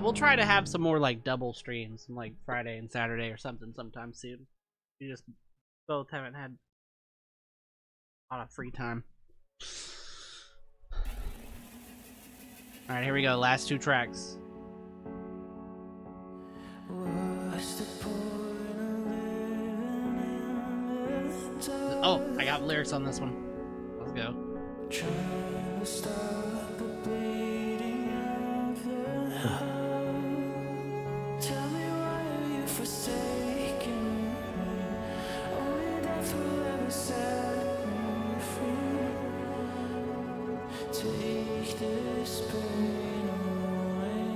We'll try to have some more like double streams, like Friday and Saturday or something sometime soon. We just both haven't had a lot of free time. All right, here we go. Last 2 tracks. Oh, I got lyrics on this one. Let's go. Tell me why are you forsaken me? Only death will ever set me free. Take this pain away.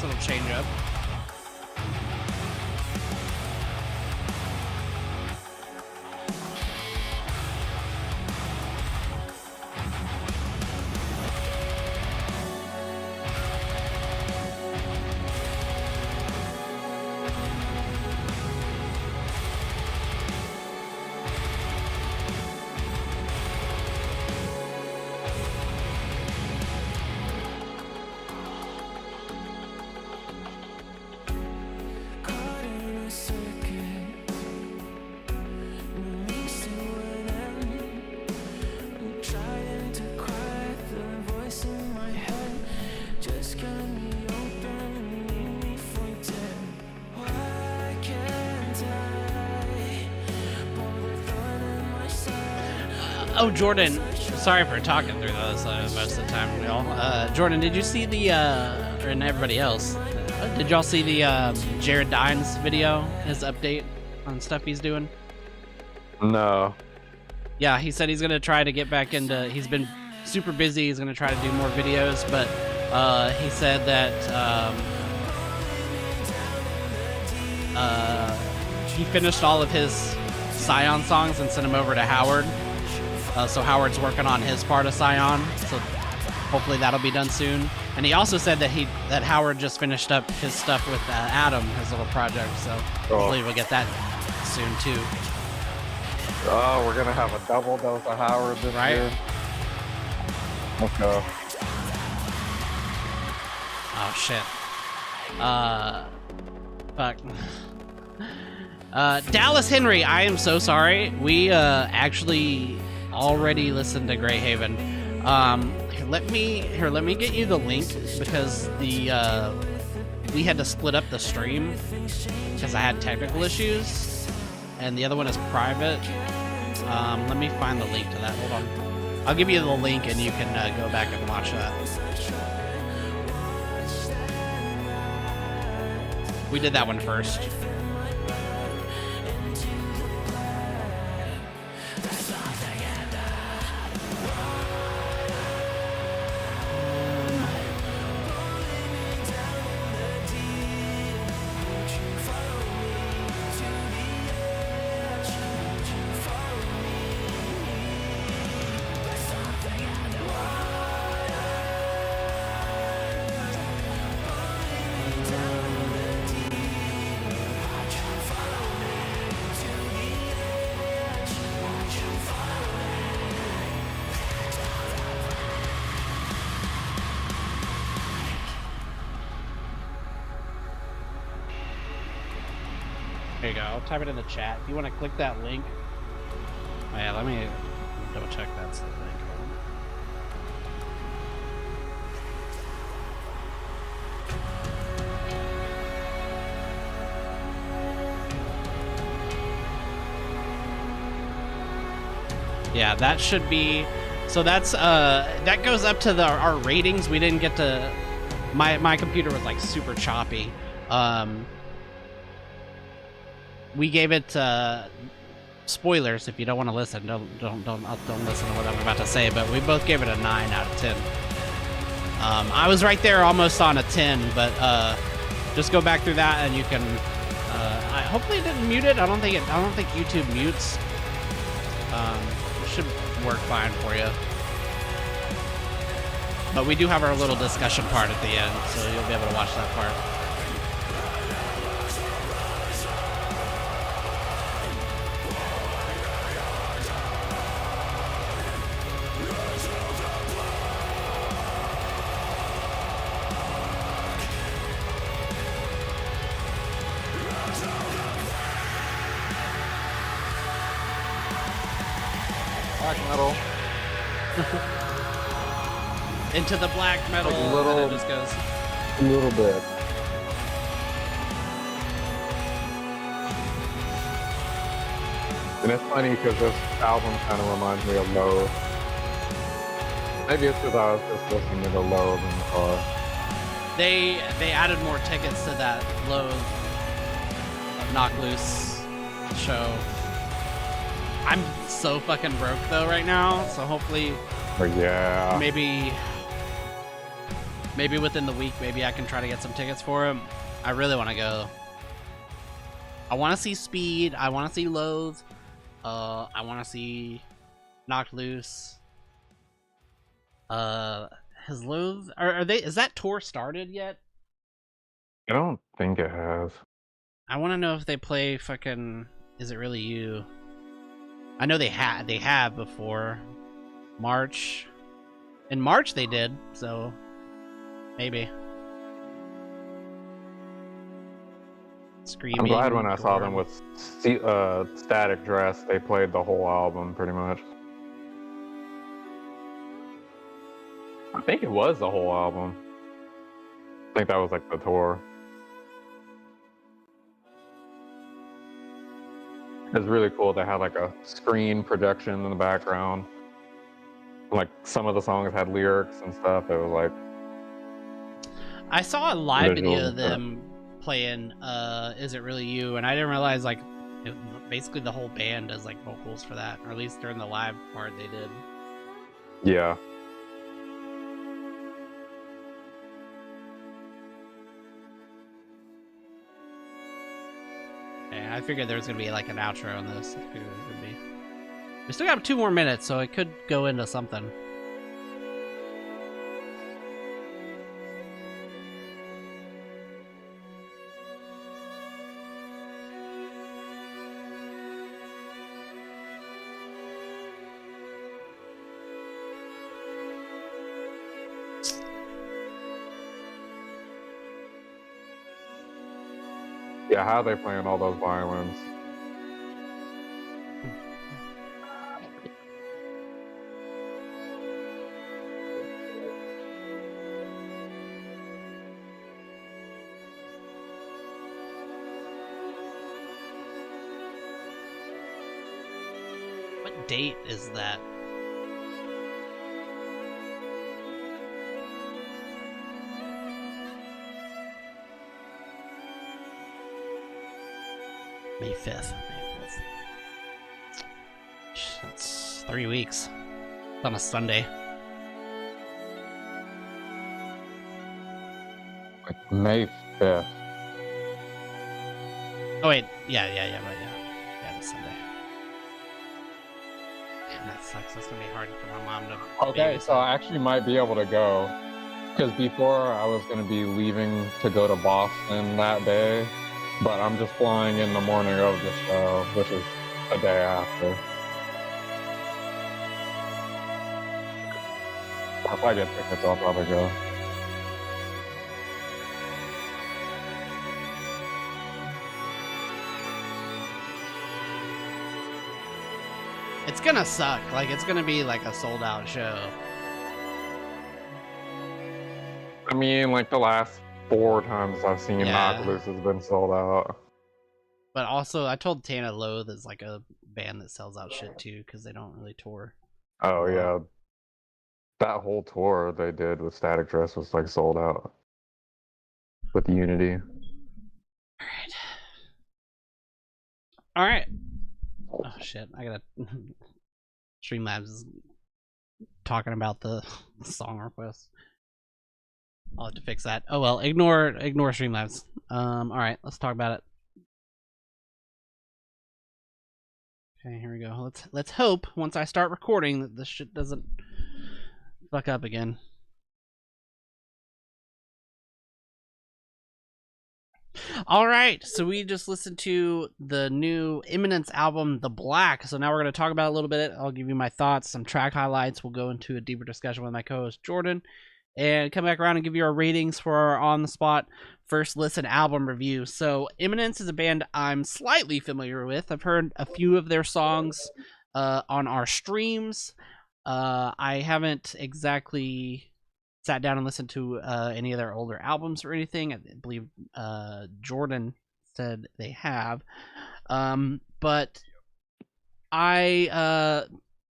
nice little change up. Caught in a circuit, releasing what I'm trying to quiet the voice in my head. Just got me open and leave me for dead. Why can't I pull the thorn in my side? Oh, Jordan, sorry for talking through those most of the time, y'all. Jordan, did you see the, and everybody else, did y'all see the Jared Dines video, his update on stuff he's doing? No. Yeah, he said he's going to try to get back into, he's been super busy, he's going to try to do more videos, but he said that he finished all of his Scion songs and sent them over to Howard. So Howard's working on his part of Scion, so hopefully that'll be done soon. And he also said that Howard just finished up his stuff with Adam, his little project, so hopefully we'll get that soon too. Oh, we're gonna have a double dose of Howard this Right? year. Let's go. Oh shit. Fuck. Dallas Henry, I am so sorry. We actually already listened to Greyhaven. Here, let me get you the link because the we had to split up the stream because I had technical issues, and the other one is private. Let me find the link to that. Hold on. I'll give you the link and you can go back and watch that. We did that one first. There you go. I'll type it in the chat. If you want to click that link. Oh yeah, let me double check that's the link. Yeah, that should be. So that's that goes up to our ratings. We didn't get to. My computer was like super choppy. We gave it spoilers. If you don't want to listen, don't listen to what I'm about to say. But we both gave it a 9 out of 10. I was right there, almost on a 10. But just go back through that, and you can. Hopefully, it didn't mute it. I don't think YouTube mutes. It should work fine for you. But we do have our little discussion part at the end, so you'll be able to watch that part. Black metal. Into the black metal, Like a little- and it just goes. A little bit. And it's funny because this album kind of reminds me of Low. Maybe it's because I was just listening to Low in the car. They added more tickets to that Low Knock Loose show. I'm so fucking broke though right now, so hopefully But yeah. maybe Maybe within the week, maybe I can try to get some tickets for him. I really want to go. I want to see Speed. I want to see Loathe. I want to see Knocked Loose. Has Loathe... Are they... Is that tour started yet? I don't think it has. I want to know if they play fucking... Is It Really You? I know they have before. March. In March they did, so... Maybe. Screaming. I'm glad when I saw Gore. them with Static Dress, they played the whole album pretty much. I think it was the whole album. I think that was like the tour. It was really cool. They had like a screen projection in the background. Like some of the songs had lyrics and stuff. It was like... I saw a live video Visual, of them playing Is It Really You, and I didn't realize like basically the whole band does like vocals for that, or at least during the live part they did. Yeah. And I figured there was gonna be like an outro on this. I figured there was gonna be. We still got 2 more minutes, so it could go into something. Yeah, how are they playing all those violins? What date is that? May 5th. May 5th. That's 3 weeks. It's on a Sunday. Like May 5th. Oh wait, yeah, right, yeah, it's Sunday. Damn, that sucks. That's gonna be hard for my mom to. Okay, babysit. so I actually might be able to go. Because before I was going to be leaving to go to Boston that day, but I'm just flying in the morning of the show, which is the day after. If I get tickets, I'll probably go. It's gonna suck. Like, it's gonna be like a sold out show. I mean, like the last 4 times I've seen Yeah. Knocked Loose has been sold out. But also, I told Tana Loathe is like a band that sells out shit too, because they don't really tour. Oh yeah, that whole tour they did with Static Dress was like sold out with Unity. Alright. Oh shit, I gotta... Streamlabs is talking about the song request. I'll have to fix that. Oh well, ignore Streamlabs. Alright, let's talk about it. Okay, here we go. Let's hope once I start recording that this shit doesn't fuck up again. Alright, so we just listened to the new Imminence album, The Black. So now we're going to talk about it a little bit. I'll give you my thoughts, some track highlights. We'll go into a deeper discussion with my co-host Jordan, and come back around and give you our ratings for our on-the-spot first listen album review. So Imminence is a band I'm slightly familiar with. I've heard a few of their songs on our streams. I haven't exactly sat down and listened to any of their older albums or anything. I believe Jordan said they have. But I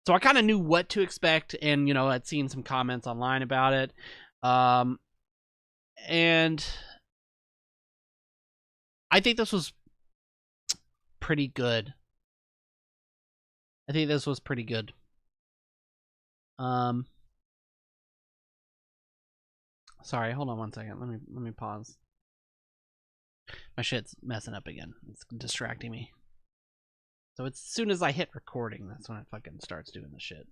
so I kind of knew what to expect, and you know, I'd seen some comments online about it. And I think this was pretty good. Sorry, hold on 1 second. Let me pause. My shit's messing up again. It's distracting me. So as soon as I hit recording, that's when it fucking starts doing the shit.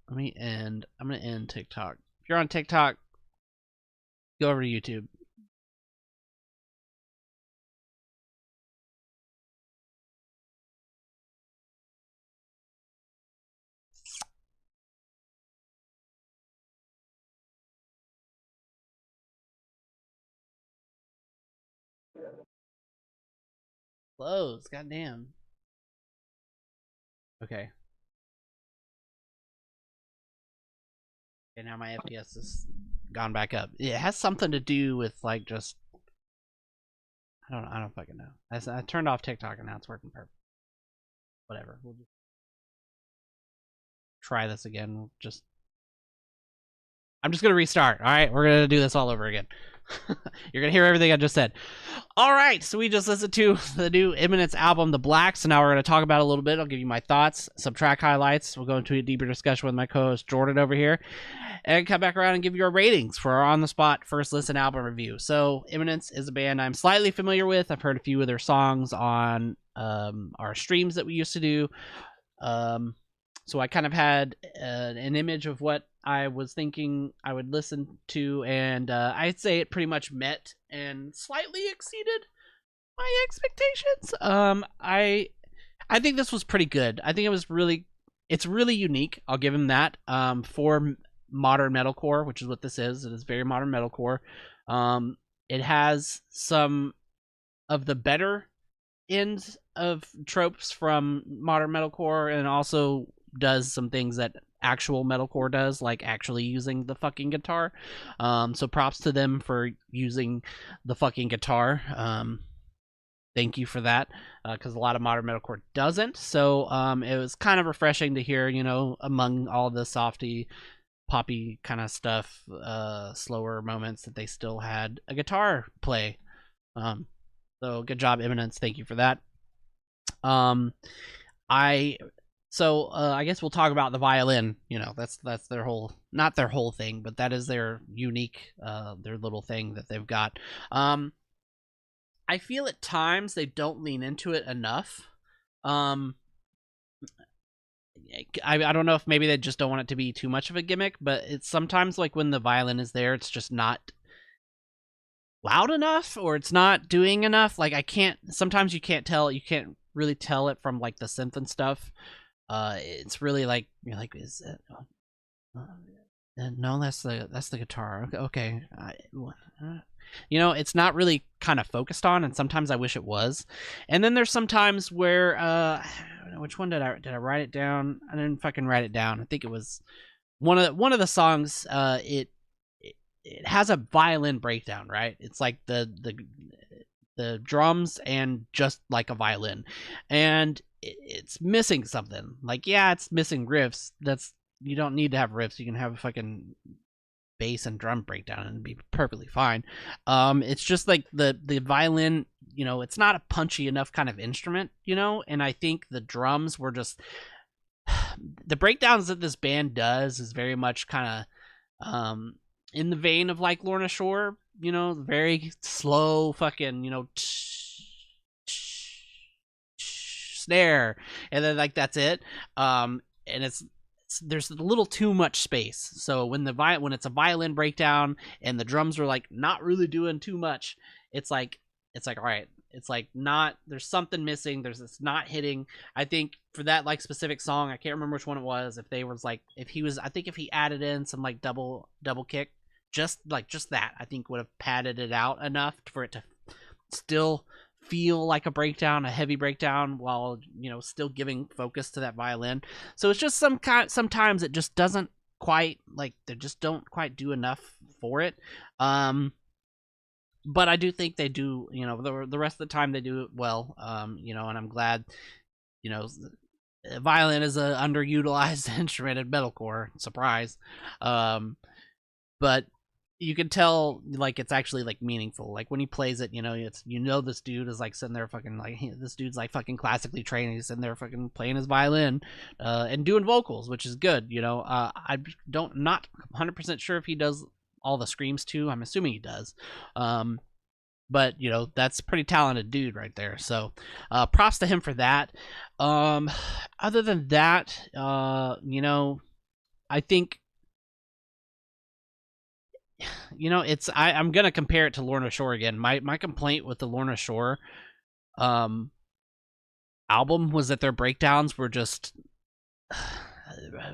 I'm gonna end TikTok. If you're on TikTok, go over to YouTube. Close, goddamn. Okay. Okay, now my FPS has gone back up. It has something to do with like just I don't fucking know. I turned off TikTok and now it's working perfect. Whatever. We'll just try this again. I'm just gonna restart. All right, we're gonna do this all over again. You're gonna hear everything I just said. All right, so we just listened to the new Imminence album, The Black. So now we're gonna talk about it a little bit. I'll give you my thoughts, some track highlights. We'll go into a deeper discussion with my co-host Jordan over here, and come back around and give you our ratings for our on-the-spot first listen album review. So Imminence is a band I'm slightly familiar with. I've heard a few of their songs on our streams that we used to do. So I kind of had an image of what I was thinking I would listen to, and I'd say it pretty much met and slightly exceeded my expectations. I think this was pretty good. I think it's really unique. I'll give him that. For modern metalcore, which is what this is. It is very modern metalcore. It has some of the better ends of tropes from modern metalcore, and also does some things that actual metalcore does, like actually using the fucking guitar. So props to them for using the fucking guitar. Thank you for that, because a lot of modern metalcore doesn't. So it was kind of refreshing to hear, among all the softy, poppy kind of stuff, slower moments, that they still had a guitar play. So good job, Imminence. Thank you for that. I guess we'll talk about the violin. That's their whole, not their whole thing, but that is their unique, their little thing that they've got. I feel at times they don't lean into it enough. I don't know if maybe they just don't want it to be too much of a gimmick, but it's sometimes like when the violin is there, it's just not loud enough, or it's not doing enough. Like sometimes you can't really tell it from like the synth and stuff. It's really like, you're like, is it? No, that's the guitar. Okay. It's not really kind of focused on, and sometimes I wish it was. And then there's some times where, which one did I write it down? I didn't fucking write it down. I think it was one of the songs. It has a violin breakdown, right? It's like the drums and just like a violin, and it's missing something. Like, yeah, it's missing riffs. You don't need to have riffs. You can have a fucking bass and drum breakdown and be perfectly fine. It's just like the violin, it's not a punchy enough kind of instrument, and I think the drums were just the breakdowns that this band does is very much kind of in the vein of like Lorna Shore, very slow fucking, snare, and then like that's it. And there's a little too much space. So when it's a violin breakdown and the drums are like not really doing too much, it's like all right, it's like not, there's something missing. It's not hitting. I think for that like specific song, I can't remember which one it was. I think if he added in some like double kick, just that, I think would have padded it out enough for it to still feel like a breakdown, a heavy breakdown, while still giving focus to that violin. So it's just sometimes it just doesn't quite, like, they just don't quite do enough for it. But I do think they do, the rest of the time they do it well. And I'm glad, violin is an underutilized instrument in metalcore. Surprise. But you can tell like it's actually like meaningful. Like when he plays it, it's this dude is like sitting there fucking like this dude's like fucking classically trained. He's sitting there fucking playing his violin, and doing vocals, which is good. I don't not 100% sure if he does all the screams too. I'm assuming he does. But that's a pretty talented dude right there. So props to him for that. Other than that, I think I'm gonna compare it to Lorna Shore again. My complaint with the Lorna Shore album was that their breakdowns were just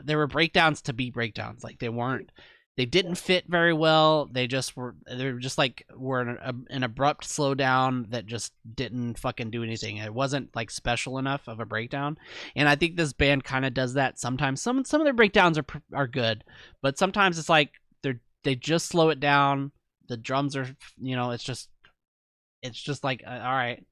they were breakdowns to be breakdowns. Like they didn't fit very well. They were just like an abrupt slowdown that just didn't fucking do anything. It wasn't like special enough of a breakdown. And I think this band kind of does that sometimes. Some of their breakdowns are good, but sometimes it's like they just slow it down. The drums are, it's just like, all right,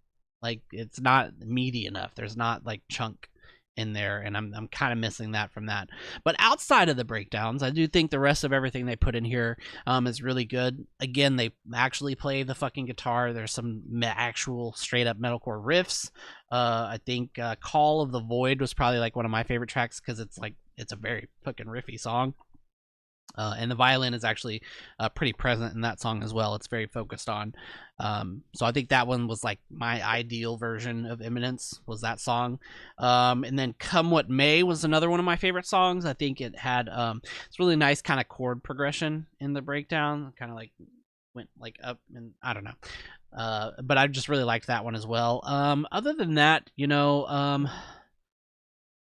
like it's not meaty enough. There's not like chunk in there, and I'm kind of missing that from that. But outside of the breakdowns, I do think the rest of everything they put in here is really good. Again, they actually play the fucking guitar. There's some actual straight up metalcore riffs. I think Call of the Void was probably like one of my favorite tracks because it's a very fucking riffy song. And the violin is actually pretty present in that song as well. It's very focused on. So I think that one was like my ideal version of Imminence was that song. And then Come What May was another one of my favorite songs. I think it had it's really nice kind of chord progression in the breakdown. Kind of like went like up and I don't know. But I just really liked that one as well. Other than that,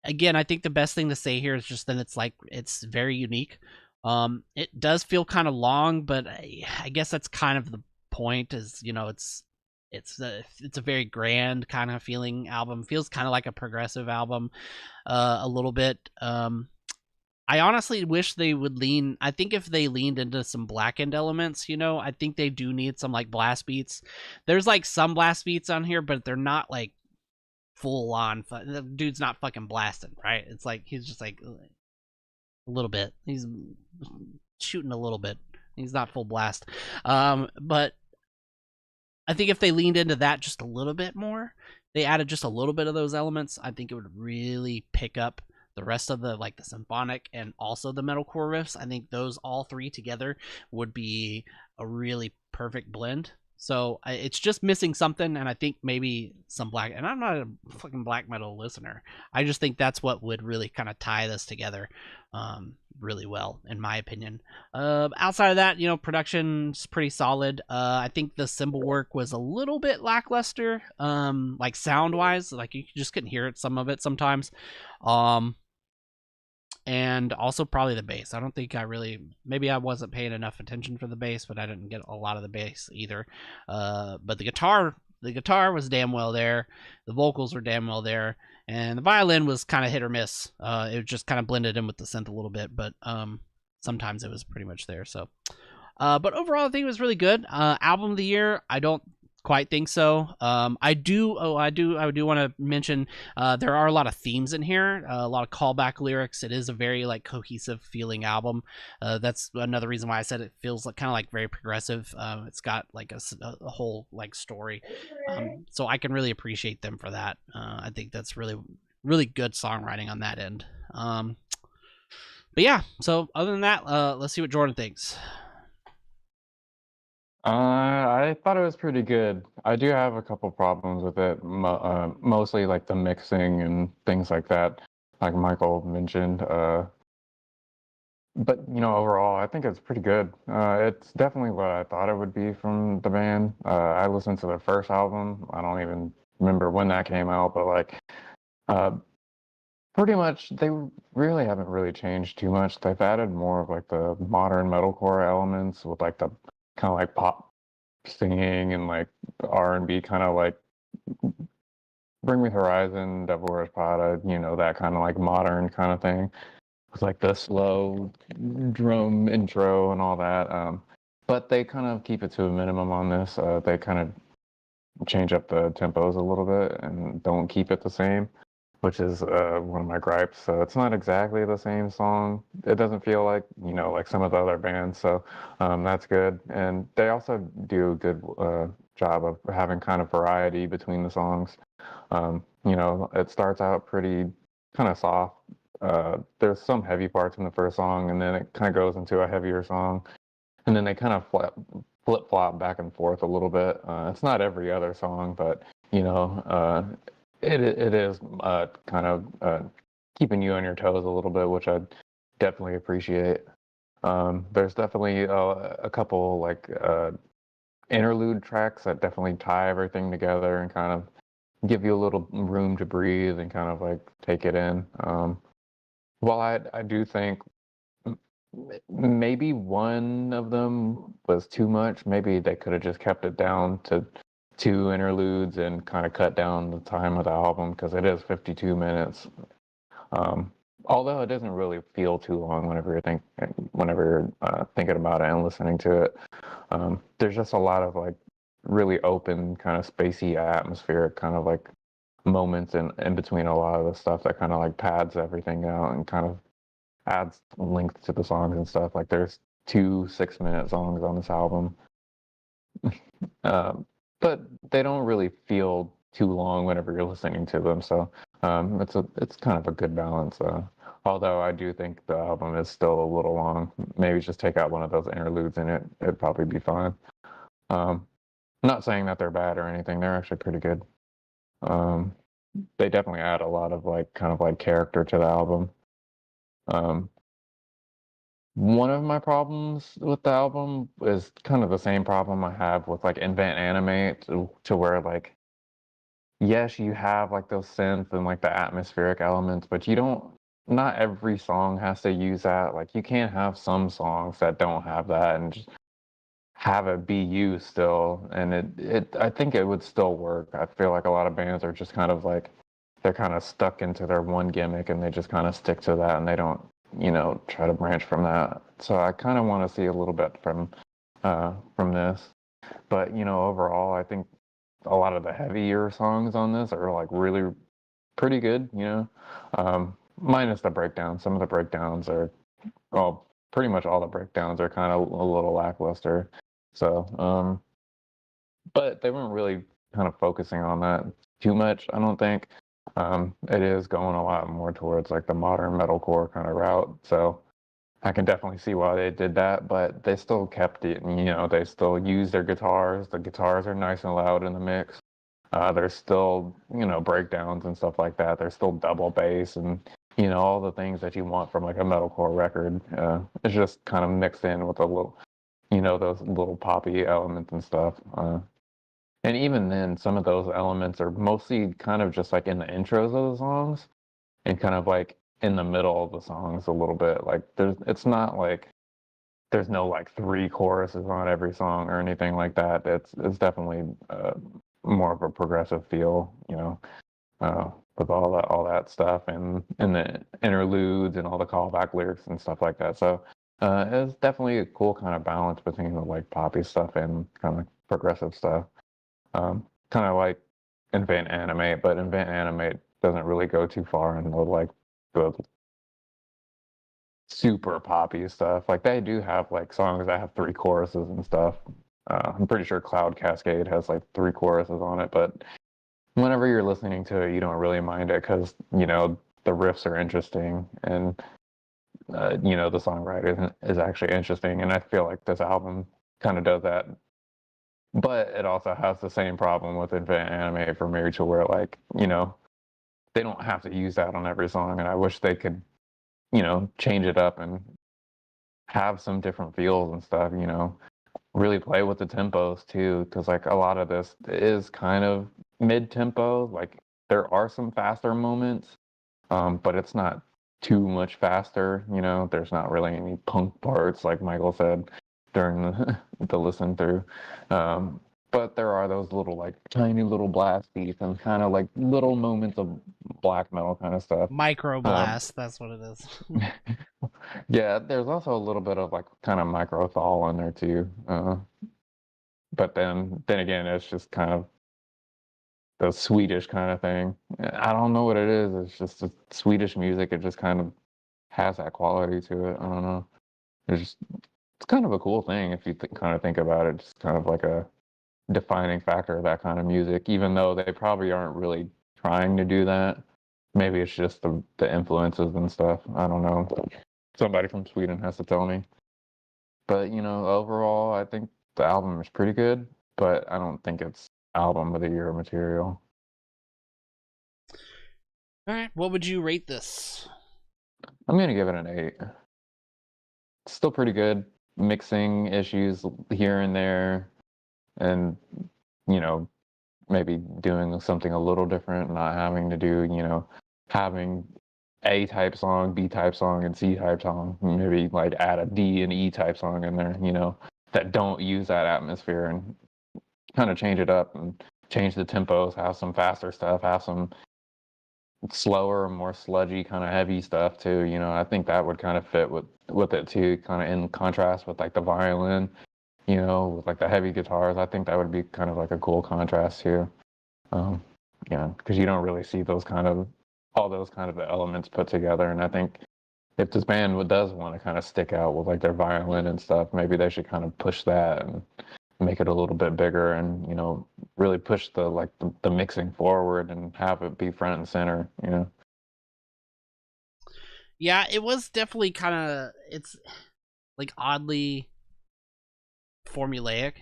again, I think the best thing to say here is just that it's very unique. It does feel kind of long, but I guess that's kind of the point. Is it's a very grand kind of feeling album. Feels kind of like a progressive album, a little bit. I honestly wish they would lean. I think if they leaned into some blackened elements, I think they do need some like blast beats. There's like some blast beats on here, but they're not like full on. The dude's not fucking blasting, right? It's like he's just like a little bit. He's shooting a little bit. He's not full blast. But I think if they leaned into that just a little bit more, they added just a little bit of those elements, I think it would really pick up the rest of the symphonic and also the metalcore riffs. I think those all three together would be a really perfect blend. So it's just missing something, and I think maybe some black. And I'm not a fucking black metal listener. I just think that's what would really kind of tie this together, really well, in my opinion. Outside of that, production's pretty solid. I think the cymbal work was a little bit lackluster, like sound wise. Like you just couldn't hear some of it sometimes. And also probably the bass. I don't think maybe I wasn't paying enough attention for the bass, but I didn't get a lot of the bass either. But the guitar was damn well there. The vocals were damn well there. And the violin was kind of hit or miss. It just kind of blended in with the synth a little bit, but sometimes it was pretty much there. So, but overall, I think it was really good. Album of the year, I don't quite think so. I do want to mention there are a lot of themes in here, a lot of callback lyrics. It is a very cohesive feeling album. That's another reason why I said it feels kind of very progressive. It's got a whole story, so I can really appreciate them for that. I think that's really, really good songwriting on that end. But yeah, so other than that, let's see what Jordan thinks. I thought it was pretty good. I do have a couple problems with it, mostly the mixing and things like that, like Michael mentioned. But overall, I think it's pretty good. It's definitely what I thought it would be from the band. I listened to their first album. I don't even remember when that came out, but pretty much they really haven't really changed too much. They've added more of the modern metalcore elements with the kind of pop singing and R&B, kind of Bring Me Horizon, Devil Wears Prada, that kind of modern kind of thing with the slow drum intro and all that. But they kind of keep it to a minimum on this. They kind of change up the tempos a little bit and don't keep it the same. which is one of my gripes. So it's not exactly the same song. It doesn't feel like, like some of the other bands. So that's good. And they also do a good job of having kind of variety between the songs. It starts out pretty kind of soft. There's some heavy parts in the first song, and then it kind of goes into a heavier song. And then they kind of flip flop back and forth a little bit. It's not every other song, but it is kind of keeping you on your toes a little bit, which I definitely appreciate. There's definitely a couple like interlude tracks that definitely tie everything together and kind of give you a little room to breathe and kind of like take it in. While I do think maybe one of them was too much. Maybe they could have just kept it down to 2 interludes and kind of cut down the time of the album because it is 52 minutes. Although it doesn't really feel too long whenever you're thinking about it and listening to it. There's just a lot of like really open, kind of spacey, atmospheric kind of like moments in between a lot of the stuff that kind of like pads everything out and kind of adds length to the songs and stuff. Like there's 2 6-minute songs on this album, but they don't really feel too long whenever you're listening to them. So it's kind of a good balance. Although I do think the album is still a little long. Maybe just take out one of those interludes and it'd probably be fine. Not saying that they're bad or anything. They're actually pretty good. They definitely add a lot of like kind of like character to the album. One of my problems with the album is kind of the same problem I have with like Invent Animate to where like, yes, you have like those synths and like the atmospheric elements, but not every song has to use that. Like you can't have some songs that don't have that and just have it be you still. And I think it would still work. I feel like a lot of bands are just kind of like, they're kind of stuck into their one gimmick and they just kind of stick to that and they don't try to branch from that. So I kind of want to see a little bit from this. But overall, I think a lot of the heavier songs on this are like really pretty good. Minus the breakdowns. Some of the breakdowns are, well, pretty much all the breakdowns are kind of a little lackluster. So, but they weren't really kind of focusing on that too much, I don't think. It is going a lot more towards like the modern metalcore kind of route. So I can definitely see why they did that, but they still kept it. They still use their guitars. The guitars are nice and loud in the mix. There's still, breakdowns and stuff like that. There's still double bass and, all the things that you want from like a metalcore record. It's just kind of mixed in with a little, those little poppy elements and stuff. And even then, some of those elements are mostly kind of just like in the intros of the songs and kind of like in the middle of the songs a little bit. Like it's not like there's no like 3 choruses on every song or anything like that. It's definitely more of a progressive feel, with all that stuff and the interludes and all the callback lyrics and stuff like that. So it's definitely a cool kind of balance between the like poppy stuff and kind of like progressive stuff. Kind of like Invent Animate, but Invent Animate doesn't really go too far in the super poppy stuff. Like they do have like songs that have 3 choruses and stuff. I'm pretty sure Cloud Cascade has like 3 choruses on it, but whenever you're listening to it, you don't really mind it because the riffs are interesting and the songwriting is actually interesting. And I feel like this album kind of does that. But it also has the same problem with Invent Animate for me to where like, they don't have to use that on every song. And I wish they could, change it up and have some different feels and stuff, really play with the tempos too. Cause like a lot of this is kind of mid tempo. Like there are some faster moments, but it's not too much faster. There's not really any punk parts like Michael said during the listen through. But there are those little like tiny little blast beats and kind of like little moments of black metal kind of stuff. Microblast, that's what it is. Yeah, there's also a little bit of like kind of micro thaw in there too. But then again, it's just kind of the Swedish kind of thing. I don't know what it is. It's just the Swedish music. It just kind of has that quality to it. I don't know. It's kind of a cool thing if you kind of think about it. Just kind of like a defining factor of that kind of music, even though they probably aren't really trying to do that. Maybe it's just the influences and stuff. I don't know. Somebody from Sweden has to tell me. But overall, I think the album is pretty good, but I don't think it's album of the year material. All right, what would you rate this? I'm gonna give it an 8. It's still pretty good. Mixing issues here and there, and maybe doing something a little different, not having to do having A type song, B type song, and C type song. Maybe like add a D and E type song in there, that don't use that atmosphere, and kind of change it up and change the tempos, have some faster stuff, have some slower, more sludgy, kind of heavy stuff too. I think that would kind of fit with it too, kind of in contrast with like the violin, with like the heavy guitars. I think that would be kind of like a cool contrast too. Because you don't really see all those kind of elements put together. And I think if this band does want to kind of stick out with like their violin and stuff, maybe they should kind of push that and make it a little bit bigger, and really push the mixing forward and have it be front and center. Yeah, it was definitely it's like oddly formulaic,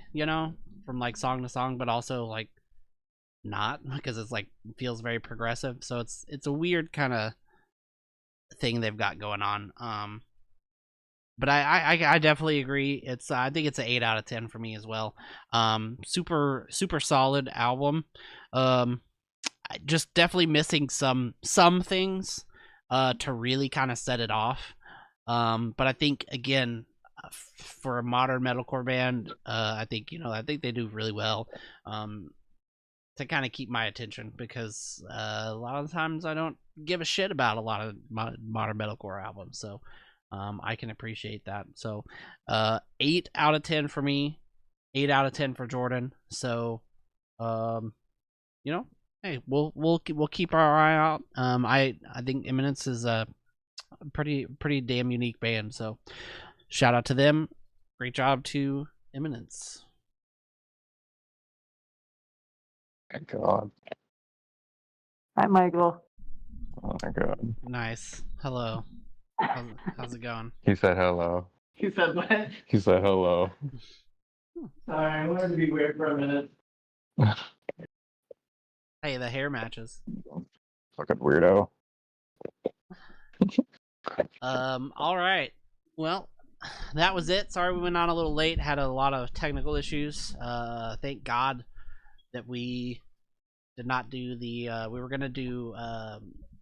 from like song to song, but also like not, because it's like feels very progressive. So it's a weird kind of thing they've got going on. But I definitely agree. I think it's an 8 out of 10 for me as well. Super solid album. Just definitely missing some things to really kind of set it off. But I think again, for a modern metalcore band, I think they do really well to kind of keep my attention, because a lot of the times I don't give a shit about a lot of modern metalcore albums. So I can appreciate that. So 8 out of 10 for me, 8 out of 10 for Jordan. So hey, we'll keep our eye out. I think Imminence is a pretty damn unique band. So shout out to them. Great job to Imminence. Thank God. Hi, Michael. Oh my God. Nice. Hello. How's it going? He said hello. You said what? He said hello. Sorry, I wanted to be weird for a minute. Hey, the hair matches. Fucking weirdo. All right. Well, that was it. Sorry we went on a little late. Had a lot of technical issues. Thank God that we did not do the. We were gonna do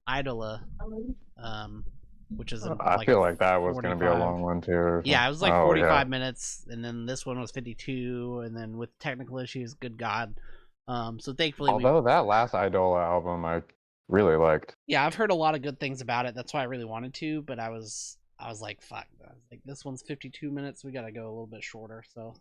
Idola, which is I feel like that was going to be a long one too. Yeah, it was like Oh, 45 minutes, and then this one was 52, and then with technical issues, good God. So thankfully, Although that last Idola album I really liked. Yeah, I've heard a lot of good things about it. That's why I really wanted to, but I was like, fuck. I was like, this one's 52 minutes. We gotta go a little bit shorter. So,